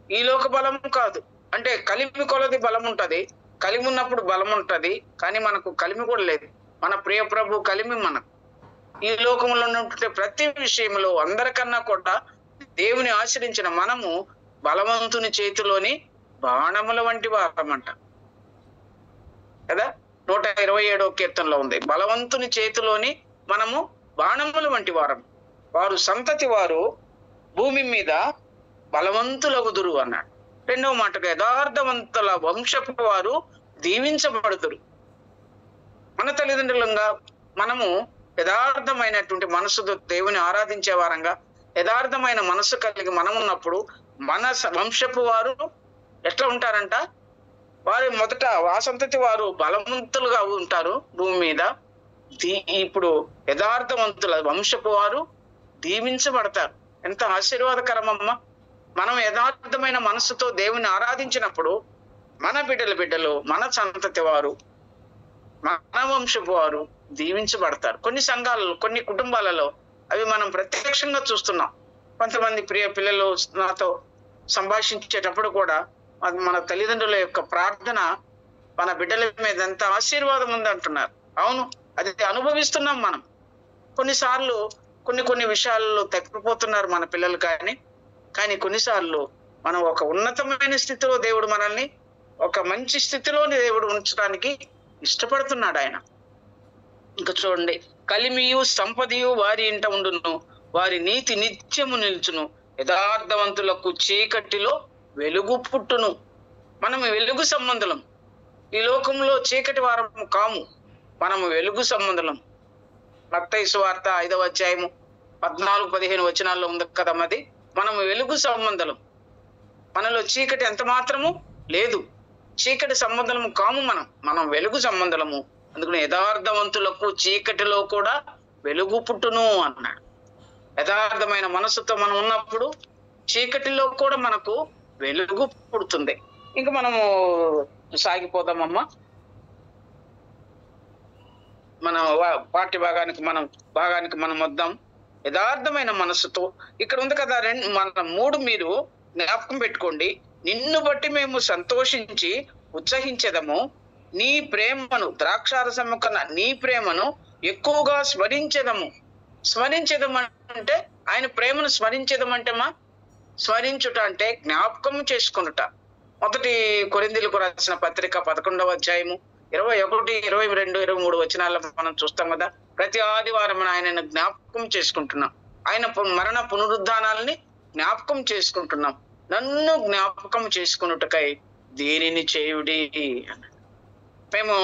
ఈ లోక బలం కాదు. అంటే కలిమి కొలది బలం ఉంటది, కలిమి ఉన్నప్పుడు బలం ఉంటది. కానీ మనకు కలిమి కూడా లేదు. మన ప్రియ ప్రభు కలిమి మనకు. ఈ లోకంలో ఉన్నటువంటి ప్రతి విషయంలో అందరికన్నా కూడా దేవుని ఆశ్రయించిన మనము బలవంతుని చేతిలోని బాణముల వంటి వారమంట కదా. 127వ కీర్తనలో ఉంది, బలవంతుని చేతిలోని మనము బాణముల వంటి వారం, వారు సంతతి వారు భూమి మీద బలవంతులగుదురు అన్నాడు. రెండవ మాటగా యథార్థవంతుల వంశపు వారు దీవించబడుదురు. మన తల్లిదండ్రులంగా మనము యథార్థమైనటువంటి మనసుతో దేవుని ఆరాధించే వారంగా యథార్థమైన మనసు కలిగి మనం ఉన్నప్పుడు మన వంశపు వారు ఎట్లా ఉంటారంట, వారి మొదట ఆ సంతతి వారు బలవంతులుగా ఉంటారు భూమి మీద. ఇప్పుడు యథార్థవంతుల వంశపు వారు దీవించబడతారు. ఎంత ఆశీర్వాదకరమమ్మా. మనం యథార్థమైన మనసుతో దేవుని ఆరాధించినప్పుడు మన బిడ్డలు మన సంతతి వారు మన వంశపు వారు దీవించబడతారు. కొన్ని సంఘాలలో కొన్ని కుటుంబాలలో అవి మనం ప్రత్యక్షంగా చూస్తున్నాం. కొంతమంది ప్రియ పిల్లలు నాతో సంభాషించేటప్పుడు కూడా మన తల్లిదండ్రుల యొక్క ప్రార్థన మన బిడ్డల మీద ఎంత ఆశీర్వాదం ఉంది అంటున్నారు. అవును, అది అనుభవిస్తున్నాం మనం. కొన్నిసార్లు కొన్ని విషయాల్లో తప్పిపోతున్నారు మన పిల్లలు. కానీ కొన్నిసార్లు మనం ఒక ఉన్నతమైన స్థితిలో దేవుడు మనల్ని ఒక మంచి స్థితిలోని దేవుడు ఉంచడానికి ఇష్టపడుతున్నాడు ఆయన. ఇంకా చూడండి, కలిమియు సంపదయు వారి ఇంట ఉండును, వారి నీతి నిత్యము నిల్చును, యథార్థవంతులకు చీకటిలో వెలుగు పుట్టును. మనము వెలుగు సంబంధులం. ఈ లోకంలో చీకటి వారము కాము, మనము వెలుగు సంబంధులం. మత్తయి సువార్త 5వ అధ్యాయము 14-15 వచనాల్లో ఉంది కదమ్మది. మనము వెలుగు సంబంధులం. మనలో చీకటి ఎంత మాత్రము లేదు. చీకటి సంబంధము కాము, మనం వెలుగు సంబంధులము. అందుకని యథార్థవంతులకు చీకటిలో కూడా వెలుగు పుట్టును అన్నాడు. యథార్థమైన మనసుతో మనం ఉన్నప్పుడు చీకటిలో కూడా మనకు వెలుగు పుడుతుంది. ఇంకా మనము సాగిపోదామమ్మా. మన పాఠ్య భాగానికి మనం వద్దాం. యథార్థమైన మనసుతో ఇక్కడ ఉంది కదా. మన 3 మీరు జ్ఞాపకం పెట్టుకోండి. నిన్ను బట్టి మేము సంతోషించి ఉత్సహించేదము, నీ ప్రేమను ద్రాక్షారసము కన్నా నీ ప్రేమను ఎక్కువగా స్మరించేదము. అంటే ఆయన ప్రేమను స్మరించేదమంటేమా, స్మరించుట అంటే జ్ఞాపకం చేసుకునుట. 1 కొరింథీయులకు రాసిన పత్రిక 11వ అధ్యాయము 21, 22, 23 వచనాల్లో మనం చూస్తాం కదా. ప్రతి ఆదివారం ఆయనను జ్ఞాపకం చేసుకుంటున్నాం. ఆయన మరణ పునరుద్ధానాలని జ్ఞాపకం చేసుకుంటున్నాం. నన్ను జ్ఞాపకం చేసుకున్నట్టుకై దీనిని చేయుడి అన్నాడు. మేము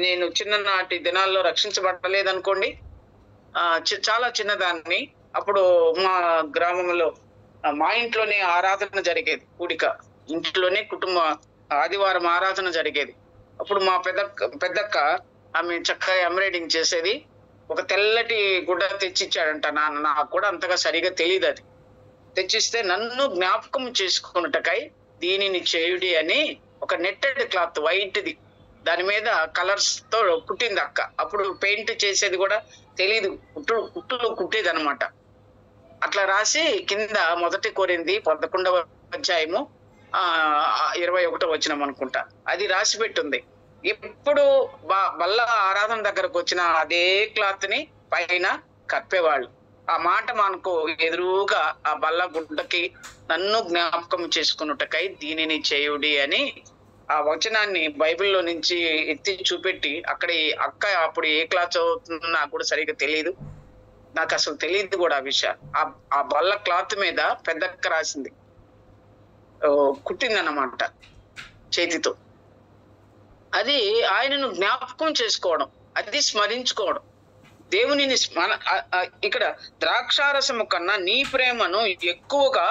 నేను చిన్ననాటి దినాల్లో రక్షించబడలేదనుకోండి, చాలా చిన్నదాన్ని. అప్పుడు మా గ్రామంలో మా ఇంట్లోనే ఆరాధన జరిగేది. కూడిక ఇంట్లోనే కుటుంబ ఆదివారం ఆరాధన జరిగేది. అప్పుడు మా పెద్దక్క ఆమె చక్కగా ఎంబ్రాయిడింగ్ చేసేది. ఒక తెల్లటి గుడ్డ తెచ్చిచ్చాడంట నాన్న. నాకు కూడా అంతగా సరిగా తెలియదు. అది తెచ్చిస్తే నన్ను జ్ఞాపకం చేసుకున్నటకై దీనిని చేయుడి అని ఒక నెట్టెడ్ క్లాత్ వైట్ది, దాని మీద కలర్స్ తో కుట్టింది అక్క. అప్పుడు పెయింట్ చేసేది కూడా తెలీదు, కుట్టులు కుట్టేది అనమాట. అట్లా రాసి కింద 1 కొరింథీ 11వ అధ్యాయము 21వ వచనం అనుకుంటా, అది రాసి పెట్టుంది. ఇప్పుడు బల్ల ఆరాధన దగ్గరకు వచ్చిన అదే క్లాత్ ని పైన కప్పేవాళ్ళు. ఆ మాట మనకు ఎదురుగా ఆ బల్ల గుడ్డకి నన్ను జ్ఞాపకం చేసుకున్నట్టుకై దీనిని చేయుడి అని ఆ వచనాన్ని బైబిల్లో నుంచి ఎత్తి చూపెట్టి, అక్కడ అక్క అప్పుడు ఏ క్లాస్ చదువుతుందో నాకు కూడా సరిగ్గా తెలియదు. నాకు అసలు తెలియదు కూడా ఆ విషయం. ఆ బల్ల క్లాత్ మీద పెద్దక్క రాసింది, కుట్టిందన్నమాట చేతితో. అది ఆయనను జ్ఞాపకం చేసుకోవడం, అది స్మరించుకోవడం. దేవునిని ఇక్కడ ద్రాక్షారసము కన్నా నీ ప్రేమను ఎక్కువగా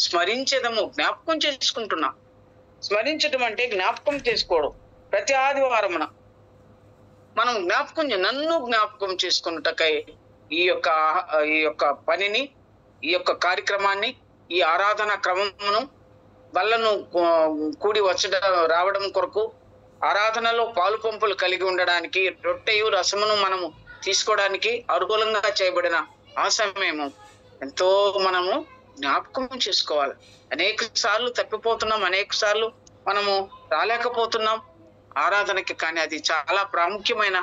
స్మరించేదము, జ్ఞాపకం చేసుకుంటున్నాం. స్మరించడం అంటే జ్ఞాపకం చేసుకోవడం. ప్రతి ఆదివారమున మనం నన్ను జ్ఞాపకం చేసుకున్నటకై ఈ యొక్క పనిని, ఈ యొక్క కార్యక్రమాన్ని, ఈ ఆరాధన క్రమమును, బల్లను కూడి రావడం కొరకు, ఆరాధనలో పాలు పంపులు కలిగి ఉండడానికి, రొట్టెయు రసమును మనము తీసుకోవడానికి అనుకూలంగా చేయబడిన ఆ సమయము ఎంతో మనము జ్ఞాపకం చేసుకోవాలి. అనేక సార్లు తప్పిపోతున్నాం, అనేక సార్లు మనము రాలేకపోతున్నాం ఆరాధనకి. కానీ అది చాలా ప్రాముఖ్యమైన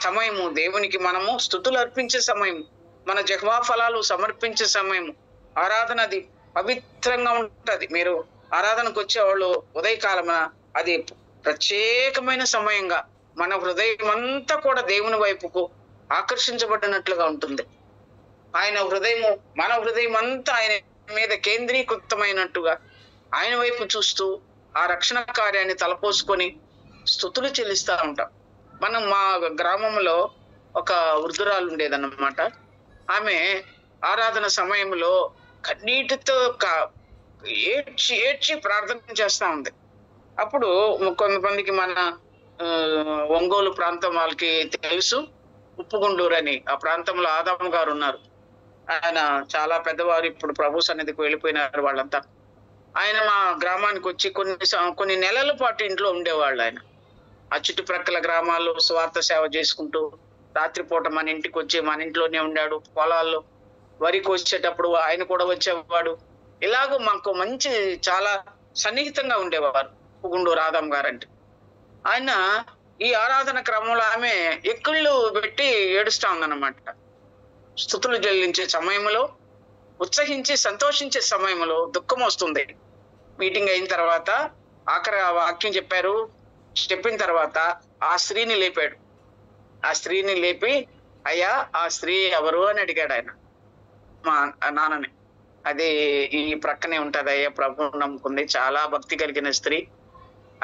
సమయము. దేవునికి మనము స్తుతులు అర్పించే సమయం, మన జహ్వా ఫలాలు సమర్పించే సమయం. ఆరాధన అది పవిత్రంగా ఉంటది. మీరు ఆరాధనకు వచ్చేవాళ్ళు ఉదయకాలమున అది ప్రత్యేకమైన సమయంగా మన హృదయం అంతా కూడా దేవుని వైపుకు ఆకర్షించబడినట్లుగా ఉంటుంది. ఆయన హృదయము, మన హృదయం అంతా ఆయన మీద కేంద్రీకృతమైనట్టుగా ఆయన వైపు చూస్తూ ఆ రక్షణ కార్యాన్ని తలపోసుకొని స్తుతులు చెల్లిస్తూ ఉంటాం. మనం మా గ్రామంలో ఒక వృద్ధురాలు ఉండేదన్నమాట. ఆమె ఆరాధన సమయంలో కన్నీటితో ఏడ్చి ఏడ్చి ప్రార్థన చేస్తా ఉంది. అప్పుడు కొంతమందికి మన ఒంగోలు ప్రాంతం వాళ్ళకి తెలుసు, ఉప్పుగుండూరు అని. ఆ ప్రాంతంలో ఆదాము గారు ఉన్నారు. ఆయన చాలా పెద్దవారు, ఇప్పుడు ప్రభు సన్నిధికి వెళ్ళిపోయినారు వాళ్ళంతా. ఆయన మా గ్రామానికి వచ్చి కొన్ని నెలల పాటు ఇంట్లో ఉండేవాళ్ళు. ఆయన ఆ చుట్టుప్రక్కల గ్రామాల్లో స్వార్థ సేవ చేసుకుంటూ రాత్రిపూట మన ఇంటికి వచ్చి మన ఇంట్లోనే ఉండాడు. పొలాల్లో వరి కోసేటప్పుడు ఆయన కూడా వచ్చేవాడు. ఇలాగూ మాకు మంచి చాలా సన్నిహితంగా ఉండేవారు గుండూరు ఆదాం గారంటే. ఆయన ఈ ఆరాధన క్రమంలో ఆమె ఎక్కుళ్ళు పెట్టి ఏడుస్తా ఉందన్నమాట. స్తుతులు చెల్లించే సమయంలో, ఉత్సహించి సంతోషించే సమయంలో దుఃఖం వస్తుంది. మీటింగ్ అయిన తర్వాత ఆఖరి వాక్యం చెప్పిన తర్వాత ఆ స్త్రీని లేపాడు. ఆ స్త్రీని లేపి, అయ్యా ఆ స్త్రీ ఎవరు అని అడిగాడు ఆయన, మా నాన్నని. అది ఈ ప్రక్కనే ఉంటది అయ్యా, ప్రభు నమ్ముకుంది, చాలా భక్తి కలిగిన స్త్రీ,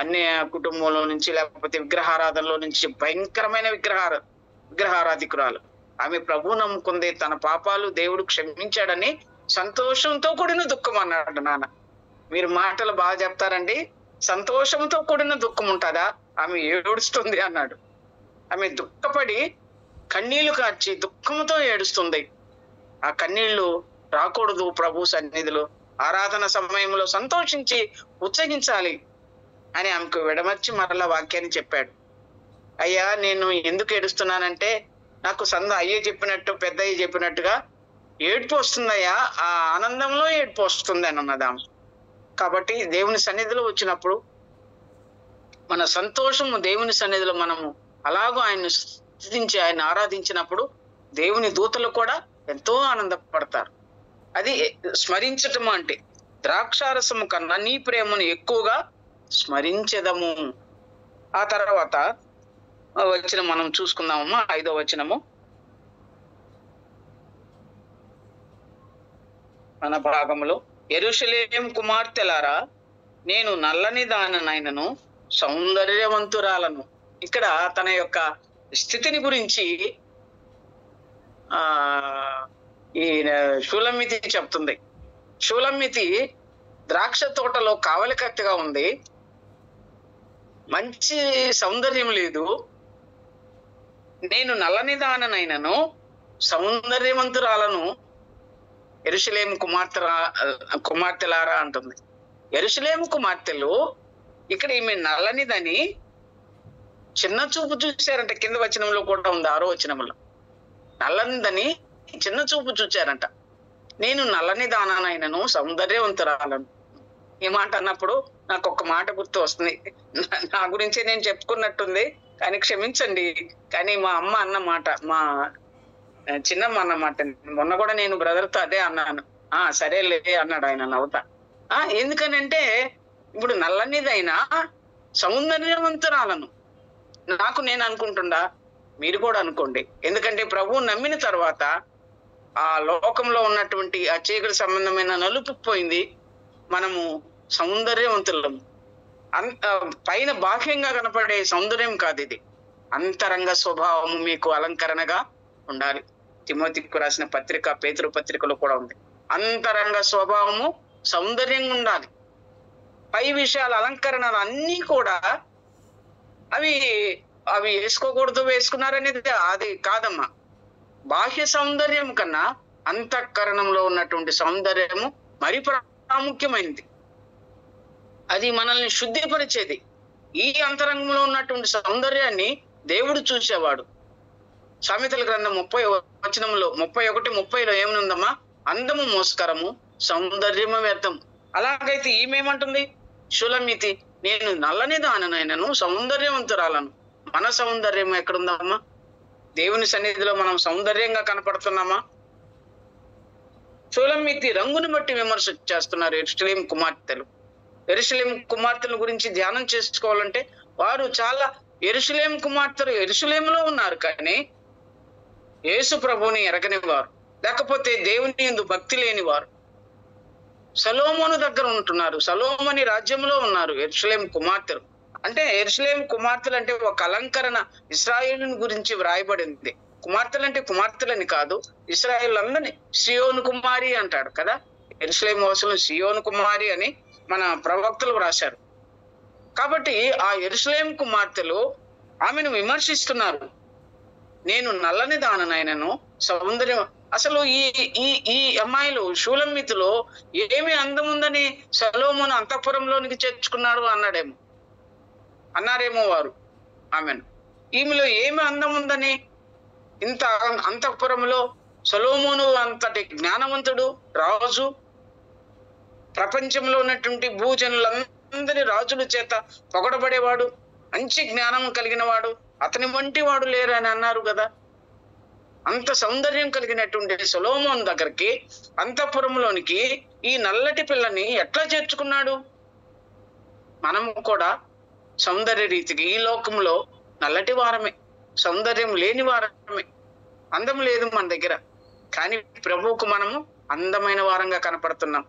అన్య కుటుంబంలో నుంచి లేకపోతే విగ్రహారాధనలో నుంచి భయంకరమైన విగ్రహారాధికురాలు. ఆమె ప్రభు నమ్ముకుంది, తన పాపాలు దేవుడు క్షమించాడని సంతోషంతో కూడిన దుఃఖం అన్నాడు నాన్న. మీరు మాటలు బాగా చెప్తారండి. సంతోషంతో కూడిన దుఃఖం ఉంటుందా? ఆమె ఏడుస్తుంది అన్నాడు. ఆమె దుఃఖపడి కన్నీళ్లు కార్చి దుఃఖంతో ఏడుస్తుంది. ఆ కన్నీళ్లు రాకూడదు ప్రభు సన్నిధిలో. ఆరాధన సమయంలో సంతోషించి ఉత్సహించాలి అని ఆమెకు విడమర్చి మరలా వాక్యాన్ని చెప్పాడు. అయ్యా నేను ఎందుకు ఏడుస్తున్నానంటే, నాకు అయ్యే చెప్పినట్టు, పెద్దయ్య చెప్పినట్టుగా ఏడుపు వస్తుందయ్యా, ఆ ఆనందంలో ఏడుపు వస్తుంది అని అన్నది ఆమె. కాబట్టి దేవుని సన్నిధిలో వచ్చినప్పుడు మన సంతోషము, దేవుని సన్నిధిలో మనము అలాగూ ఆయన్ని స్తుతించి ఆయన ఆరాధించినప్పుడు దేవుని దూతలు కూడా ఎంతో ఆనందపడతారు. అది స్మరించటము అంటే, ద్రాక్షారసము కన్నా నీ ప్రేమను ఎక్కువగా స్మరించెదము. ఆ తర్వాత వచనం మనం చూసుకుందామమ్మా, 5వ వచనము. మన భాగంలో, యెరూషలేము కుమార్తెలారా, నేను నల్లని దాననైనను సౌందర్యవంతురాలను. ఇక్కడ తన యొక్క స్థితిని గురించి ఈ షూలమ్మితి చెప్తుంది. షూలమ్మితి ద్రాక్ష తోటలో కావలికత్తిగా ఉంది, మంచి సౌందర్యం లేదు. నేను నల్లని దాననైనను సౌందర్యవంతురాలను, యెరూషలేము కుమార్తెలారా అంటుంది. యెరూషలేము కుమార్తెలు ఇక్కడ ఈమె నల్లనిదని చిన్న చూపు చూశారంట. కింద వచనంలో కూడా ఉంది, 6వ వచనంలో. నల్లనిదని చిన్న చూపు చూచారంట. నేను నల్లని దాననైనను సౌందర్యవంతురాలను. ఈ మాట అన్నప్పుడు నాకు ఒక మాట గుర్తు వస్తుంది. నా గురించే నేను చెప్పుకున్నట్టుంది, కానీ క్షమించండి. కానీ మా అమ్మ అన్నమాట, మా చిన్నమ్మ అన్నమాట. మొన్న కూడా నేను బ్రదర్తో అదే అన్నాను. సరేలే అన్నాడు ఆయన నవ్వుతా. ఎందుకనంటే ఇప్పుడు నల్లనిదైనా సౌందర్యవంతురాలను నాకు నేను అనుకుంటుండా, మీరు కూడా అనుకోండి. ఎందుకంటే ప్రభువు నమ్మిన తర్వాత ఆ లోకంలో ఉన్నటువంటి ఆ చీకటి సంబంధమైన నలుపు పోయింది. మనము సౌందర్యవంతులము. పైన బాహ్యంగా కనపడే సౌందర్యం కాదు ఇది. అంతరంగ స్వభావము మీకు అలంకరణగా ఉండాలి. తిమోతికి రాసిన పత్రిక, పేతురు పత్రికలో కూడా ఉంది. అంతరంగ స్వభావము సౌందర్యంగా ఉండాలి. పై విషయాల అలంకరణలు అన్నీ కూడా అవి వేసుకోకూడదు, వేసుకున్నారనేది అది కాదమ్మా. బాహ్య సౌందర్యం కన్నా అంతఃకరణంలో ఉన్నటువంటి సౌందర్యము మరి ప్రాముఖ్యమైనది. అది మనల్ని శుద్ధిపరిచేది. ఈ అంతరంగంలో ఉన్నటువంటి సౌందర్యాన్ని దేవుడు చూసేవాడు. సామెతల గ్రంథం 30వ వచనంలో 31:30లో ఏమనుందమ్మా? అందము మోస్కరము, సౌందర్యము వ్యర్థం. అలాగైతే ఈమెమంటుంది? షూలమ్మితి, నేను నల్లని దాననైనను సౌందర్యవంతురాలను. మన సౌందర్యం ఎక్కడుందమ్మా? దేవుని సన్నిధిలో మనం సౌందర్యంగా కనపడుతున్నామా? షూలమ్మితి రంగుని బట్టి విమర్శ చేస్తున్నారు యెరూషలేము కుమార్తెలు. యెరూషలేము కుమార్తెల గురించి ధ్యానం చేసుకోవాలంటే వారు చాలా యెరూషలేము కుమార్తెలు యెరూషలేములో ఉన్నారు, కానీ యేసు ప్రభువుని ఎరగని వారు, లేకపోతే దేవుని యందు భక్తి లేని వారు సొలొమోను దగ్గర ఉంటున్నారు. సొలొమోని రాజ్యంలో ఉన్నారు యెరూషలేము కుమార్తెలు. అంటే యెరూషలేము కుమార్తెలు అంటే ఒక అలంకరణ ఇశ్రాయేలుని గురించి వ్రాయబడింది. కుమార్తెలు అంటే కుమార్తెలని కాదు, ఇశ్రాయేలులందరినీ సియోను కుమారి అంటాడు కదా. యెరూషలేము వాసులను సియోను కుమారి అని మన ప్రవక్తలు వ్రాశారు. కాబట్టి ఆ యెరూషలేము కుమార్తెలు ఆమెను విమర్శిస్తున్నారు. నేను నల్లని దాననైనను సౌందర్యం, అసలు ఈ ఈ ఈ అమ్మాయిలు షూలమ్మితిలో ఏమి అందం ఉందని సొలొమోను అంతఃపురంలోనికి చేర్చుకున్నాడు అన్నారేమో వారు ఆమెను. ఈమెలో ఏమి అందం ఉందని ఇంత అంతఃపురంలో సొలొమోను అంతటి జ్ఞానవంతుడు రాజు, ప్రపంచంలో ఉన్నటువంటి భూజనులందరి రాజుల చేత పొగడబడేవాడు, మంచి జ్ఞానం కలిగిన వాడు, అతని వంటి వాడు లేరు అని అన్నారు కదా. అంత సౌందర్యం కలిగినటువంటి సొలొమోను దగ్గరికి అంతఃపురంలోనికి ఈ నల్లటి పిల్లని ఎట్లా చేర్చుకున్నాడు? మనము కూడా సౌందర్య రీతికి ఈ లోకంలో నల్లటి వారమే, సౌందర్యం లేని వారమే, అందం లేదు మన దగ్గర, కానీ ప్రభువుకు మనము అందమైన వారంగా కనపడుతున్నాం.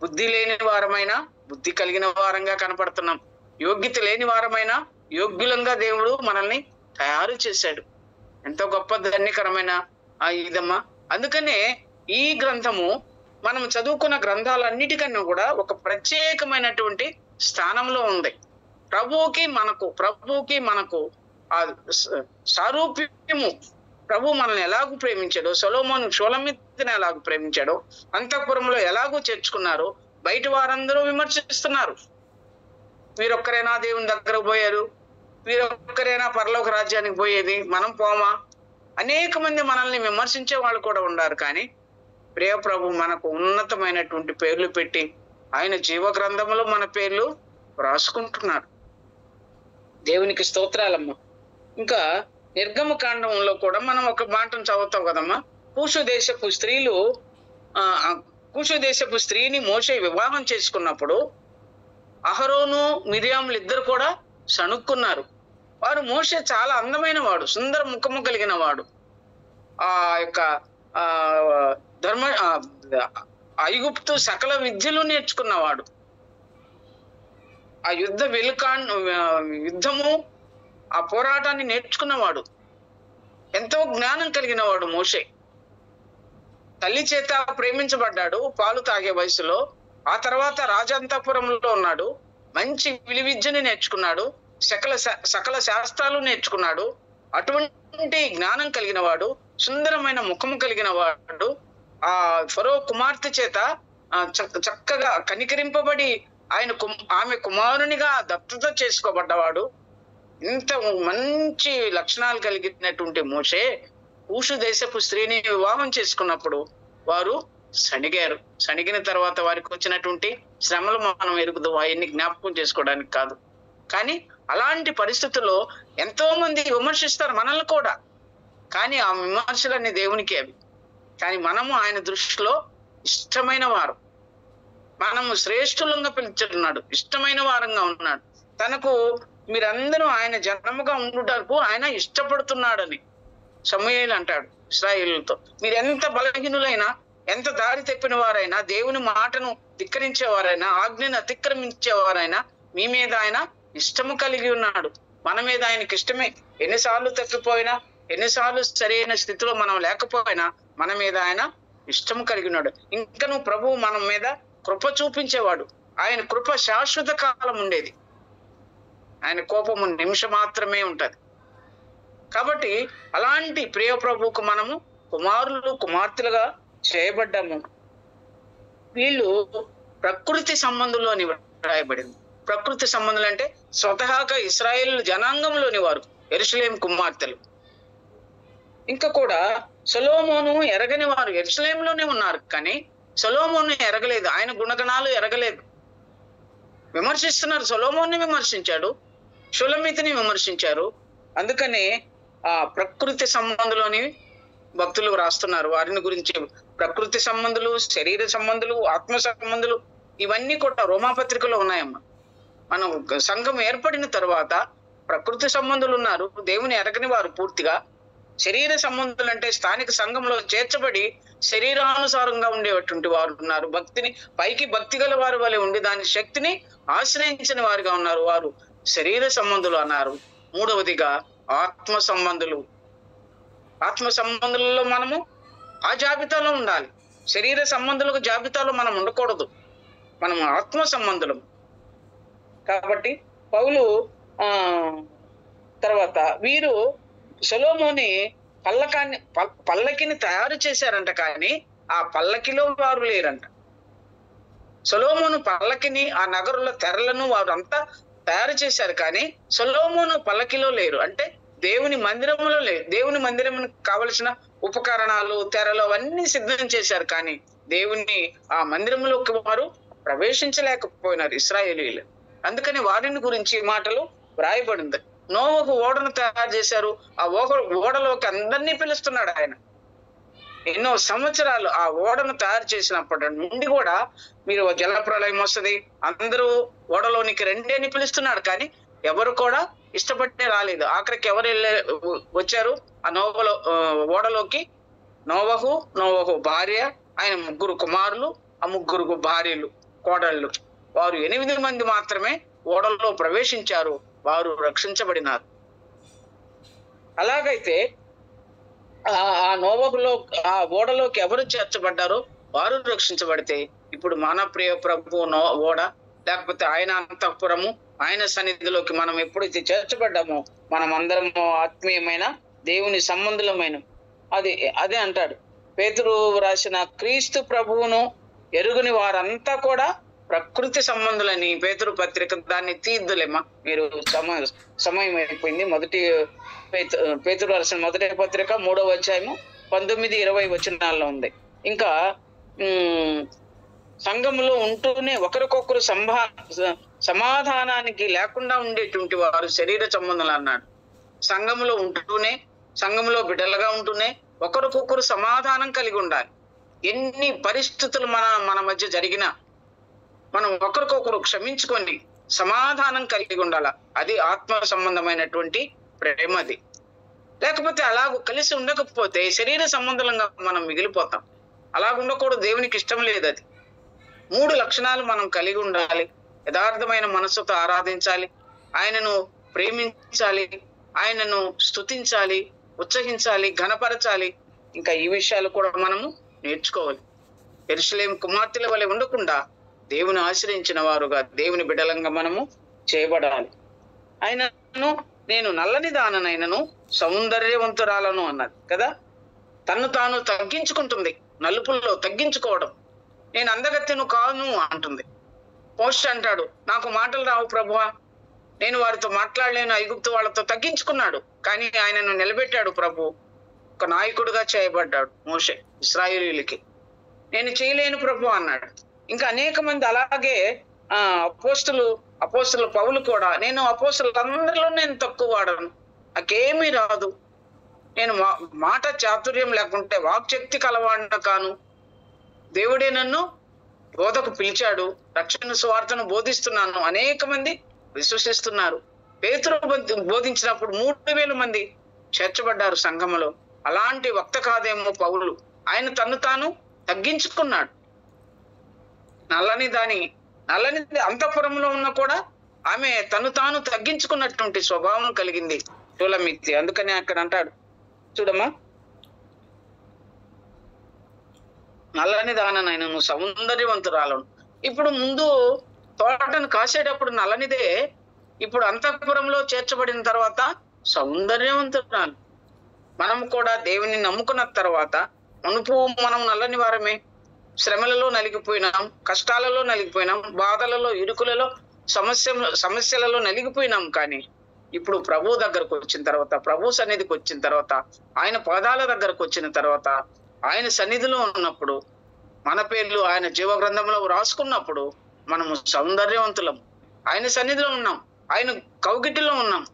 బుద్ధి లేని వారమైనా బుద్ధి కలిగిన వారంగా కనపడుతున్నాం. యోగ్యత లేని వారమైనా యోగ్యులంగా దేవుడు మనల్ని తయారు చేశాడు. ఎంతో గొప్ప ధన్యకరమైన ఇదమ్మా. అందుకనే ఈ గ్రంథము మనం చదువుకున్న గ్రంథాలన్నిటికన్నా కూడా ఒక ప్రత్యేకమైనటువంటి స్థానంలో ఉంది. ప్రభువుకి మనకు ఆ సారూప్యము. ప్రభు మనల్ని ఎలాగూ ప్రేమించాడో, సొలొమోను షూలమ్మితిని ఎలాగూ ప్రేమించాడో, అంతఃపురంలో ఎలాగూ చేర్చుకున్నారో బయట వారందరూ విమర్శిస్తున్నారు. వీరొక్కరైనా దేవుని దగ్గరకు పోయారు, వీరొక్కరైనా పరలోక రాజ్యానికి పోయేది, మనం పోమా? అనేక మంది మనల్ని విమర్శించే వాళ్ళు కూడా ఉన్నారు. కానీ ప్రియ ప్రభు మనకు ఉన్నతమైనటువంటి పేర్లు పెట్టి ఆయన జీవ గ్రంథంలో మన పేర్లు రాసుకుంటున్నాడు. దేవునికి స్తోత్రాలమ్మా. ఇంకా నిర్గమ కాండంలో కూడా మనం ఒక మాటను చదువుతాం కదమ్మా. కూషు దేశపు స్త్రీని మోషే వివాహం చేసుకున్నప్పుడు అహరోను మిరియాములు ఇద్దరు కూడా సణుక్కున్నారు. వారు మోషే చాలా అందమైన వాడు, సుందర ముఖము కలిగిన వాడు, ఆ యొక్క ఐగుప్తు సకల విద్యలు నేర్చుకున్నవాడు, ఆ యుద్ధము ఆ పోరాటాన్ని నేర్చుకున్నవాడు, ఎంతో జ్ఞానం కలిగిన వాడు మోషే. తల్లి చేత ప్రేమించబడ్డాడు పాలు తాగే వయసులో. ఆ తర్వాత రాజంతపురంలో ఉన్నాడు, మంచి విలువిద్యని నేర్చుకున్నాడు, సకల శాస్త్రాలు నేర్చుకున్నాడు. అటువంటి జ్ఞానం కలిగిన వాడు, సుందరమైన ముఖము కలిగిన వాడు, ఆ ఫరో కుమార్తె చేత చక్కగా కనికరింపబడి ఆమె కుమారునిగా దత్తత చేసుకోబడ్డవాడు. ఇంత మంచి లక్షణాలు కలిగినటువంటి మోషే కూషు దేశపు స్త్రీని వివాహం చేసుకున్నప్పుడు వారు సణిగారు. సణిగిన తర్వాత వారికి వచ్చినటువంటి శ్రమలు మనం ఎరుగుదాం, అవన్నీ జ్ఞాపకం చేసుకోవడానికి కాదు. కానీ అలాంటి పరిస్థితుల్లో ఎంతో మంది విమర్శిస్తారు మనల్ని కూడా. కానీ ఆ విమర్శలన్నీ దేవునికి అవి. కానీ మనము ఆయన దృష్టిలో ఇష్టమైన వారు, మనము శ్రేష్ఠులంగా పిలుచున్నాడు, ఇష్టమైన వారంగా ఉన్నాడు. తనకు మీరందరూ ఆయన జనముగా ఉండుటకు ఆయన ఇష్టపడుతున్నాడని సమూయేలు అంటాడు ఇశ్రాయేలుతో. మీరు ఎంత బలహీనులైనా, ఎంత దారి తప్పిన వారైనా, దేవుని మాటను ధిక్కరించేవారైనా, ఆజ్ఞను అతిక్రమించేవారైనా మీ మీద ఆయన ఇష్టము కలిగి ఉన్నాడు. మన మీద ఆయనకి ఇష్టమే. ఎన్నిసార్లు తప్పిపోయినా, ఎన్నిసార్లు సరైన స్థితిలో మనం లేకపోయినా మన మీద ఆయన ఇష్టము కలిగి ఉన్నాడు. ఇంకా నువ్వు ప్రభువు మన మీద కృప చూపించేవాడు. ఆయన కృప శాశ్వత కాలం ఉండేది, ఆయన కోపము నిమిషం మాత్రమే ఉంటది. కాబట్టి అలాంటి ప్రియ ప్రభువుకు మనము కుమారులు కుమార్తెలుగా చేయబడ్డాము. వీళ్ళు ప్రకృతి సంబంధంలోని రాయబడింది. ప్రకృతి సంబంధులు అంటే స్వతహాగా ఇశ్రాయేలు జనాంగంలోని వారు యెరూషలేము కుమార్తెలు. ఇంకా కూడా సొలొమోను ఎరగని వారు యెరూషలేములోనే ఉన్నారు, కానీ సొలొమోను ఎరగలేదు, ఆయన గుణగణాలు ఎరగలేదు. విమర్శిస్తున్నారు, సొలొమోన్ని విమర్శించాడు, షూలమ్మితిని విమర్శించారు. అందుకనే ఆ ప్రకృతి సంబంధులోని భక్తులు రాస్తున్నారు వారిని గురించి. ప్రకృతి సంబంధులు, శరీర సంబంధులు, ఆత్మ సంబంధులు ఇవన్నీ కూడా రోమాపత్రికలో ఉన్నాయమ్మా. మనం సంఘం ఏర్పడిన తర్వాత ప్రకృతి సంబంధులు ఉన్నారు, దేవుని ఎరగని వారు పూర్తిగా. శరీర సంబంధులు అంటే స్థానిక సంఘంలో చేర్చబడి శరీరానుసారంగా ఉండేటువంటి వారు ఉన్నారు. భక్తిని పైకి భక్తి గల వారి వలె ఉండి దాని శక్తిని ఆశ్రయించిన వారిగా ఉన్నారు, వారు శరీర సంబంధులు అన్నారు. మూడవదిగా ఆత్మ సంబంధులు. ఆత్మ సంబంధులలో మనము ఆ జాబితాలో ఉండాలి. శరీర సంబంధులకు జాబితాలో మనం ఉండకూడదు, మనం ఆత్మ సంబంధులం. కాబట్టి పౌలు తర్వాత వీరు సొలొమోని పల్లకిని తయారు చేశారంట, కానీ ఆ పల్లకిలో వారు లేరంట. సొలొమోను పల్లకిని, ఆ నగరుల తెరలను వారు అంతా తయారు చేశారు, కానీ సొలొమోను పల్లకిలో లేరు. అంటే దేవుని మందిరంలో లేరు. దేవుని మందిరం కావలసిన ఉపకరణాలు, తెరలు అవన్నీ సిద్ధం చేశారు, కానీ దేవుని ఆ మందిరంలోకి వారు ప్రవేశించలేకపోయినారు ఇశ్రాయేలీయులు. అందుకని వారిని గురించి మాటలు వ్రాయబడింది. నోవహు ఓడను తయారు చేశారు, ఆ ఓడలోకి అందరినీ పిలుస్తున్నాడు ఆయన. ఎన్నో సంవత్సరాలు ఆ ఓడను తయారు చేసినప్పటి నుండి కూడా మీరు జలప్రళయం వస్తుంది, అందరూ ఓడలోనికి రండి అని పిలుస్తున్నాడు, కానీ ఎవరు కూడా ఇష్టపడే రాలేదు. ఆఖరికి ఎవరు వచ్చారు ఆ ఓడలోకి? నోవహు భార్య, ఆయన 3 కుమారులు, ఆ 3 భార్యలు, కోడళ్ళు, వారు 8 మంది మాత్రమే ఓడల్లో ప్రవేశించారు, వారు రక్షించబడినారు. అలాగైతే ఆ నోవహులో ఆ ఓడలోకి ఎవరు చేర్చబడ్డారో వారు రక్షించబడితే, ఇప్పుడు మన ప్రియ ప్రభు ఓడ లేకపోతే ఆయన అంతఃపురము, ఆయన సన్నిధిలోకి మనం ఎప్పుడైతే చేర్చబడ్డామో మనం అందరము ఆత్మీయమైన దేవుని సంబంధులమైన అదే అంటాడు పేతురు రాసిన, క్రీస్తు ప్రభువును ఎరుగుని వారంతా కూడా ప్రకృతి సంబంధులని. పేతురు పత్రిక దాన్ని తీద్దులేమ్మా, మీరు సమయం అయిపోయింది. పేతురు రాసిన మొదటి పత్రిక 3వ అధ్యాయము 19-20 వచనాల్లో ఉంది. ఇంకా సంఘములో ఉంటూనే ఒకరికొకరు సమాధానానికి లేకుండా ఉండేటువంటి వారు శరీర సంబంధాలు అన్నాడు. సంఘములో ఉంటూనే, సంఘములో బిడ్డలుగా ఉంటూనే ఒకరికొకరు సమాధానం కలిగి ఉండాలి. ఎన్ని పరిస్థితులు మన మధ్య జరిగినా మనం ఒకరికొకరు క్షమించుకొని సమాధానం కలిగి ఉండాల. అది ఆత్మ సంబంధమైనటువంటి ప్రేమది. లేకపోతే అలాగ కలిసి ఉండకపోతే శరీర సంబంధంగా మనం మిగిలిపోతాం. అలాగ ఉండకూడదు, దేవునికి ఇష్టం లేదు అది. 3 లక్షణాలు మనం కలిగి ఉండాలి. యథార్థమైన మనస్సుతో ఆరాధించాలి, ఆయనను ప్రేమించాలి, ఆయనను స్తుతించాలి, ఉత్సహించాలి, ఘనపరచాలి. ఇంకా ఈ విషయాలు కూడా మనము నేర్చుకోవాలి. యెరూషలేము కుమార్తెల వలె ఉండకుండా దేవుని ఆశ్రయించిన వారుగా, దేవుని బిడ్డలంగా మనము చేయబడాలి. ఆయనను నేను నల్లని దాననైనను సౌందర్యవంతురాలను అన్నది కదా. తను తాను తగ్గించుకుంటుంది, నలుపుల్లో తగ్గించుకోవడం. నేను అందగత్తెను కాను అంటుంది. మోషే అంటాడు, నాకు మాటలు రావు ప్రభువా, నేను వారితో మాట్లాడలేను, ఐగుప్తు వాళ్ళతో తగ్గించుకున్నాడు, కానీ ఆయనను నిలబెట్టాడు ప్రభు. ఒక నాయకుడిగా చేయబడ్డాడు మోషే ఇశ్రాయేలీయులకి. నేను చేయలేను ప్రభు అన్నాడు. ఇంకా అనేక మంది అలాగే అపోస్తులు పౌలు కూడా, నేను అపోస్తులందరిలో నేను తక్కువ వాడను, నాకేమీ రాదు, నేను మాట చాతుర్యం లేకుంటే వాక్శక్తి కలవాడిన కాను, దేవుడే నన్ను బోధకు పిలిచాడు, రక్షణ సువార్తను బోధిస్తున్నాను, అనేక మంది విశ్వసిస్తున్నారు. పేతురు బోధించినప్పుడు 3000 మంది చేర్చబడ్డారు సంఘములో. అలాంటి వక్త కాదేమో పౌలు. ఆయన తను తాను తగ్గించుకున్నాడు. నల్లని అంతఃపురంలో ఉన్న కూడా ఆమె తను తాను తగ్గించుకున్నటువంటి స్వభావం కలిగింది షూలమిత్తి. అందుకని అక్కడ అంటాడు చూడమ్మా, నల్లని దాననైనను సౌందర్యవంతురాలను. ఇప్పుడు ముందు తోటను కాసేటప్పుడు నల్లనిదే, ఇప్పుడు అంతఃపురంలో చేర్చబడిన తర్వాత సౌందర్యవంతురాలు. మనం కూడా దేవుని నమ్ముకున్న తర్వాత మునుపు మనం నల్లని వారమే, శ్రమలలో నలిగిపోయినాం, కష్టాలలో నలిగిపోయినాం, బాధలలో, ఇరుకులలో, సమస్యలలో నలిగిపోయినాం. కానీ ఇప్పుడు ప్రభు దగ్గరకు వచ్చిన తర్వాత, ప్రభు సన్నిధికి వచ్చిన తర్వాత, ఆయన పాదాల దగ్గరకు వచ్చిన తర్వాత, ఆయన సన్నిధిలో ఉన్నప్పుడు, మన పేర్లు ఆయన జీవ గ్రంథంలో రాసుకున్నప్పుడు మనము సౌందర్యవంతులం. ఆయన సన్నిధిలో ఉన్నాం, ఆయన కౌగిటిలో ఉన్నాం,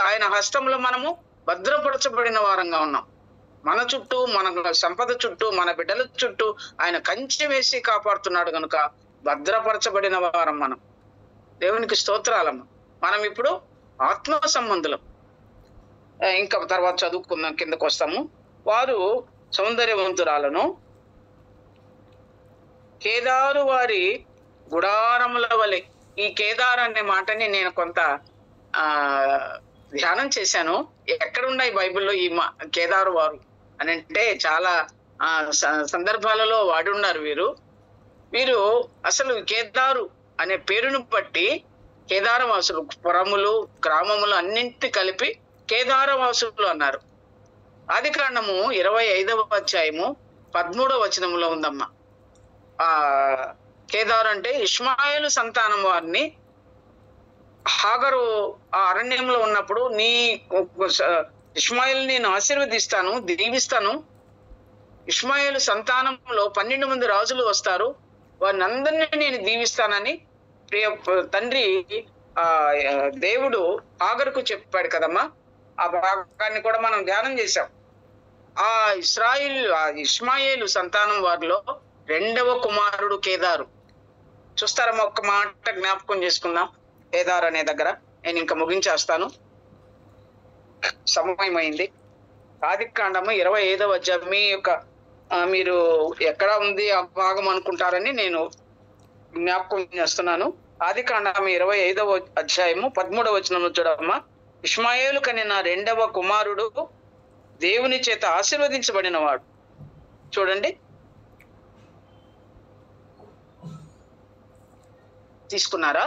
ఆయన హస్తంలో మనము భద్రపరచబడిన వారంగా ఉన్నాం. మన చుట్టూ, మన సంపద చుట్టూ, మన బిడ్డల చుట్టూ ఆయన కంచె వేసి కాపాడుతున్నాడు కనుక భద్రపరచబడిన వారం మనం. దేవునికి స్తోత్రాలమ్మ. మనం ఇప్పుడు ఆత్మ సంబంధులం. ఇంకా తర్వాత చదువుకుందాం, కిందకు వస్తాము. వారు సౌందర్యవంతురాలను కేదారు వారి గుడారముల వలె. ఈ కేదారు అనే మాటని నేను కొంత ధ్యానం చేశాను. ఎక్కడున్నాయి బైబిల్లో ఈ కేదారు వారు అని అంటే చాలా సందర్భాలలో వాడున్నారు వీరు అసలు కేదారు అనే పేరును బట్టి కేదారవాసులు, పురములు, గ్రామములు అన్నింటి కలిపి కేదారవాసులు అన్నారు. ఆదికాండము 25వ అధ్యాయము 13వ వచనంలో ఉందమ్మా. కేదారు అంటే ఇష్మాయేలు సంతానం వారిని హాగరు ఆ అరణ్యంలో ఉన్నప్పుడు, నీ ఇష్మాయేలు నేను ఆశీర్వదిస్తాను, దీవిస్తాను, ఇష్మాయేలు సంతానంలో 12 మంది రాజులు వస్తారు, వారిని అందరినీ నేను దీవిస్తానని తండ్రి దేవుడు హాగరుకు చెప్పాడు కదమ్మా. ఆ భాగాన్ని కూడా మనం ధ్యానం చేశాం. ఆ ఇష్మాయేలు సంతానం వారిలో 2వ కుమారుడు కేదారు. చూస్తారమ్మా, ఒక్క మాట జ్ఞాపకం చేసుకుందాం. కేదారు అనే దగ్గర నేను ఇంకా ముగించేస్తాను, సమయం అయింది. ఆదికాండము 25వ అధ్యాయం మీ యొక్క మీరు ఎక్కడ ఉంది ఆ భాగం అనుకుంటారని నేను జ్ఞాపకం చేస్తున్నాను. ఆదికాండము 25వ అధ్యాయము 13వ వచనంలో చూడమ్మా. ఇష్మాయేలు కనిన 2వ కుమారుడు దేవుని చేత ఆశీర్వదించబడిన వాడు. చూడండి, తీసుకున్నారా?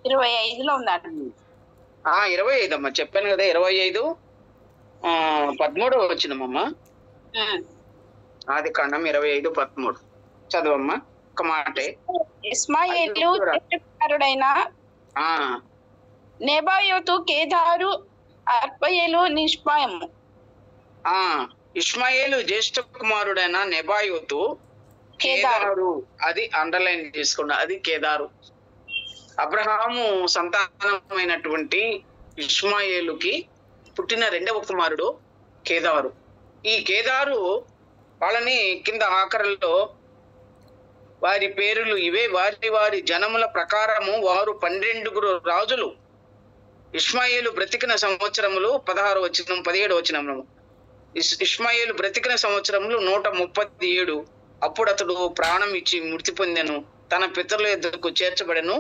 ఇరవై 25లో ఉందండి. 25 అమ్మా, చెప్పాను కదా. 25 13వ వచనమమ్మా. ఆదికాండం 25:13 చదవమ్మా, ఒక మాటే. ఇష్మాయేలు కుమారుడైన నెబాయోతు కేదారు అర్పయేలు నిష్పాయము. ఇష్మాయేలు జ్యేష్ఠ కుమారుడైన నెబాయోతు కేదారు. అది అండర్లైన్ చేసుకున్నా, అది కేదారు. అబ్రహాము సంతానమైనటువంటి ఇష్మాయేలుకి పుట్టిన 2వ కుమారుడు కేదారు. ఈ కేదారు వాళ్ళని కింద ఆఖరిలో వారి పేర్లు ఇవే. వారి జనముల ప్రకారము వారు 12 రాజులు. ఇష్మాయేలు బ్రతికిన సంవత్సరములు 16వ వచనం 17వ వచనములు. ఇష్మాయేలు బ్రతికిన సంవత్సరములు 137. అప్పుడు అతడు ప్రాణం ఇచ్చి మృతి పొందెను, తన పితరుల ఎదుటకు చేర్చబడెను.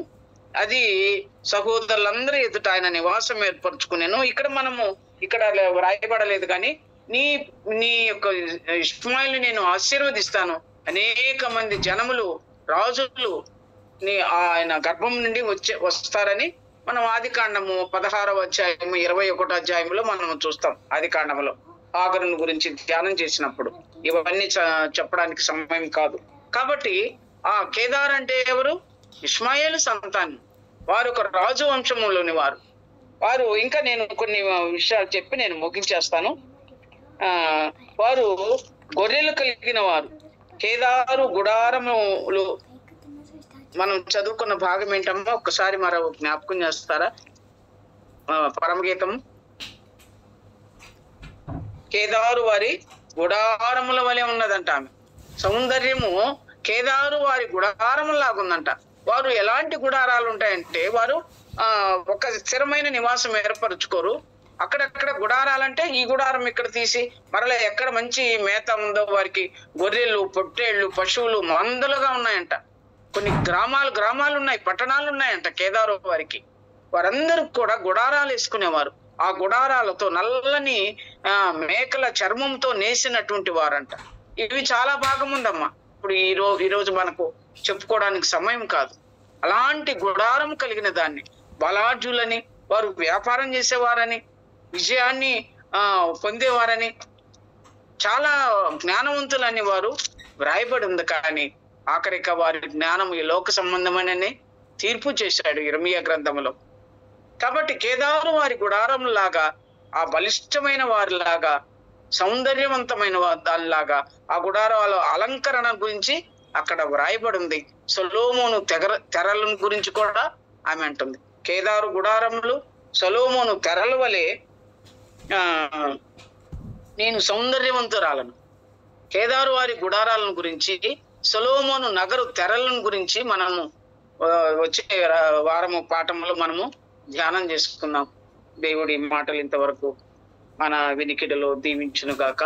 అది సహోదరులందరి ఎదుట ఆయన నివాసం ఏర్పరచుకునేను. ఇక్కడ వ్రాయబడలేదు, కానీ నీ యొక్క ఇష్మాయేలు నేను ఆశీర్వదిస్తాను, అనేక మంది జనములు, రాజులు ఆయన గర్భం నుండి వస్తారని మనం ఆదికాండము 16వ అధ్యాయము 21వ అధ్యాయంలో మనం చూస్తాం. ఆదికాండములో హాగరును గురించి ధ్యానం చేసినప్పుడు ఇవన్నీ చెప్పడానికి సమయం కాదు. కాబట్టి ఆ కేదార్ అంటే ఎవరు? ఇష్మాయేలు సంతానం. వారు ఒక రాజు వంశంలోని వారు ఇంకా నేను కొన్ని విషయాలు చెప్పి నేను ముగించేస్తాను. వారు గొర్రెలు కలిగిన వారు. కేదారు గుడారములు మనం చదువుకున్న భాగం ఏంటమ్మా, ఒక్కసారి మరో జ్ఞాపకం చేస్తారా? పరమగీతం. కేదారు వారి గుడారముల వలె ఉన్నదంట. ఆమె సౌందర్యము కేదారు వారి గుడారములాగుందంట. వారు ఎలాంటి గుడారాలు ఉంటాయంటే, వారు ఒక స్థిరమైన నివాసం ఏర్పరచుకోరు. అక్కడక్కడ గుడారాలంటే ఈ గుడారం ఇక్కడ తీసి మరలా ఎక్కడ మంచి మేత ఉందో వారికి గొర్రెలు, పొట్టేళ్లు, పశువులు మందలుగా ఉన్నాయంట. కొన్ని గ్రామాలు ఉన్నాయి, పట్టణాలు ఉన్నాయంట కేదారు వారికి. వారందరూ కూడా గుడారాలు వేసుకునేవారు. ఆ గుడారాలతో నల్లని మేకల చర్మంతో నేసినటువంటి వారంట. ఇవి చాలా భాగం ఉందమ్మా. ఇప్పుడు ఈరోజు మనకు చెప్పుకోవడానికి సమయం కాదు. అలాంటి గుడారం కలిగిన దాన్ని బలాఢ్యులని, వారు వ్యాపారం చేసేవారని, విజయాన్ని పొందేవారని, చాలా జ్ఞానవంతులని వారు వ్రాయబడి ఉంది. కానీ ఆఖరిక వారి జ్ఞానం ఈ లోక సంబంధమని తీర్పు చేశాడు ఇర్మియా గ్రంథంలో. కాబట్టి కేదారు వారి గుడారం లాగా, ఆ బలిష్టమైన వారిలాగా, సౌందర్యవంతమైన దానిలాగా ఆ గుడారాల అలంకరణ గురించి అక్కడ వ్రాయబడింది. సొలొమోను తెరల గురించి కూడా ఆమె అంటుంది. కేదారు గుడారములు సొలొమోను తెరల వలె నేను సౌందర్యవంతురాలను. కేదారు వారి గుడారాలను గురించి, సొలొమోను నగరు తెరలను గురించి మనము వచ్చే వారము పాఠంలో మనము ధ్యానం చేసుకుందాం. దేవుడి మాటలు ఇంతవరకు మన వినికిడిలో దీవించును గాక.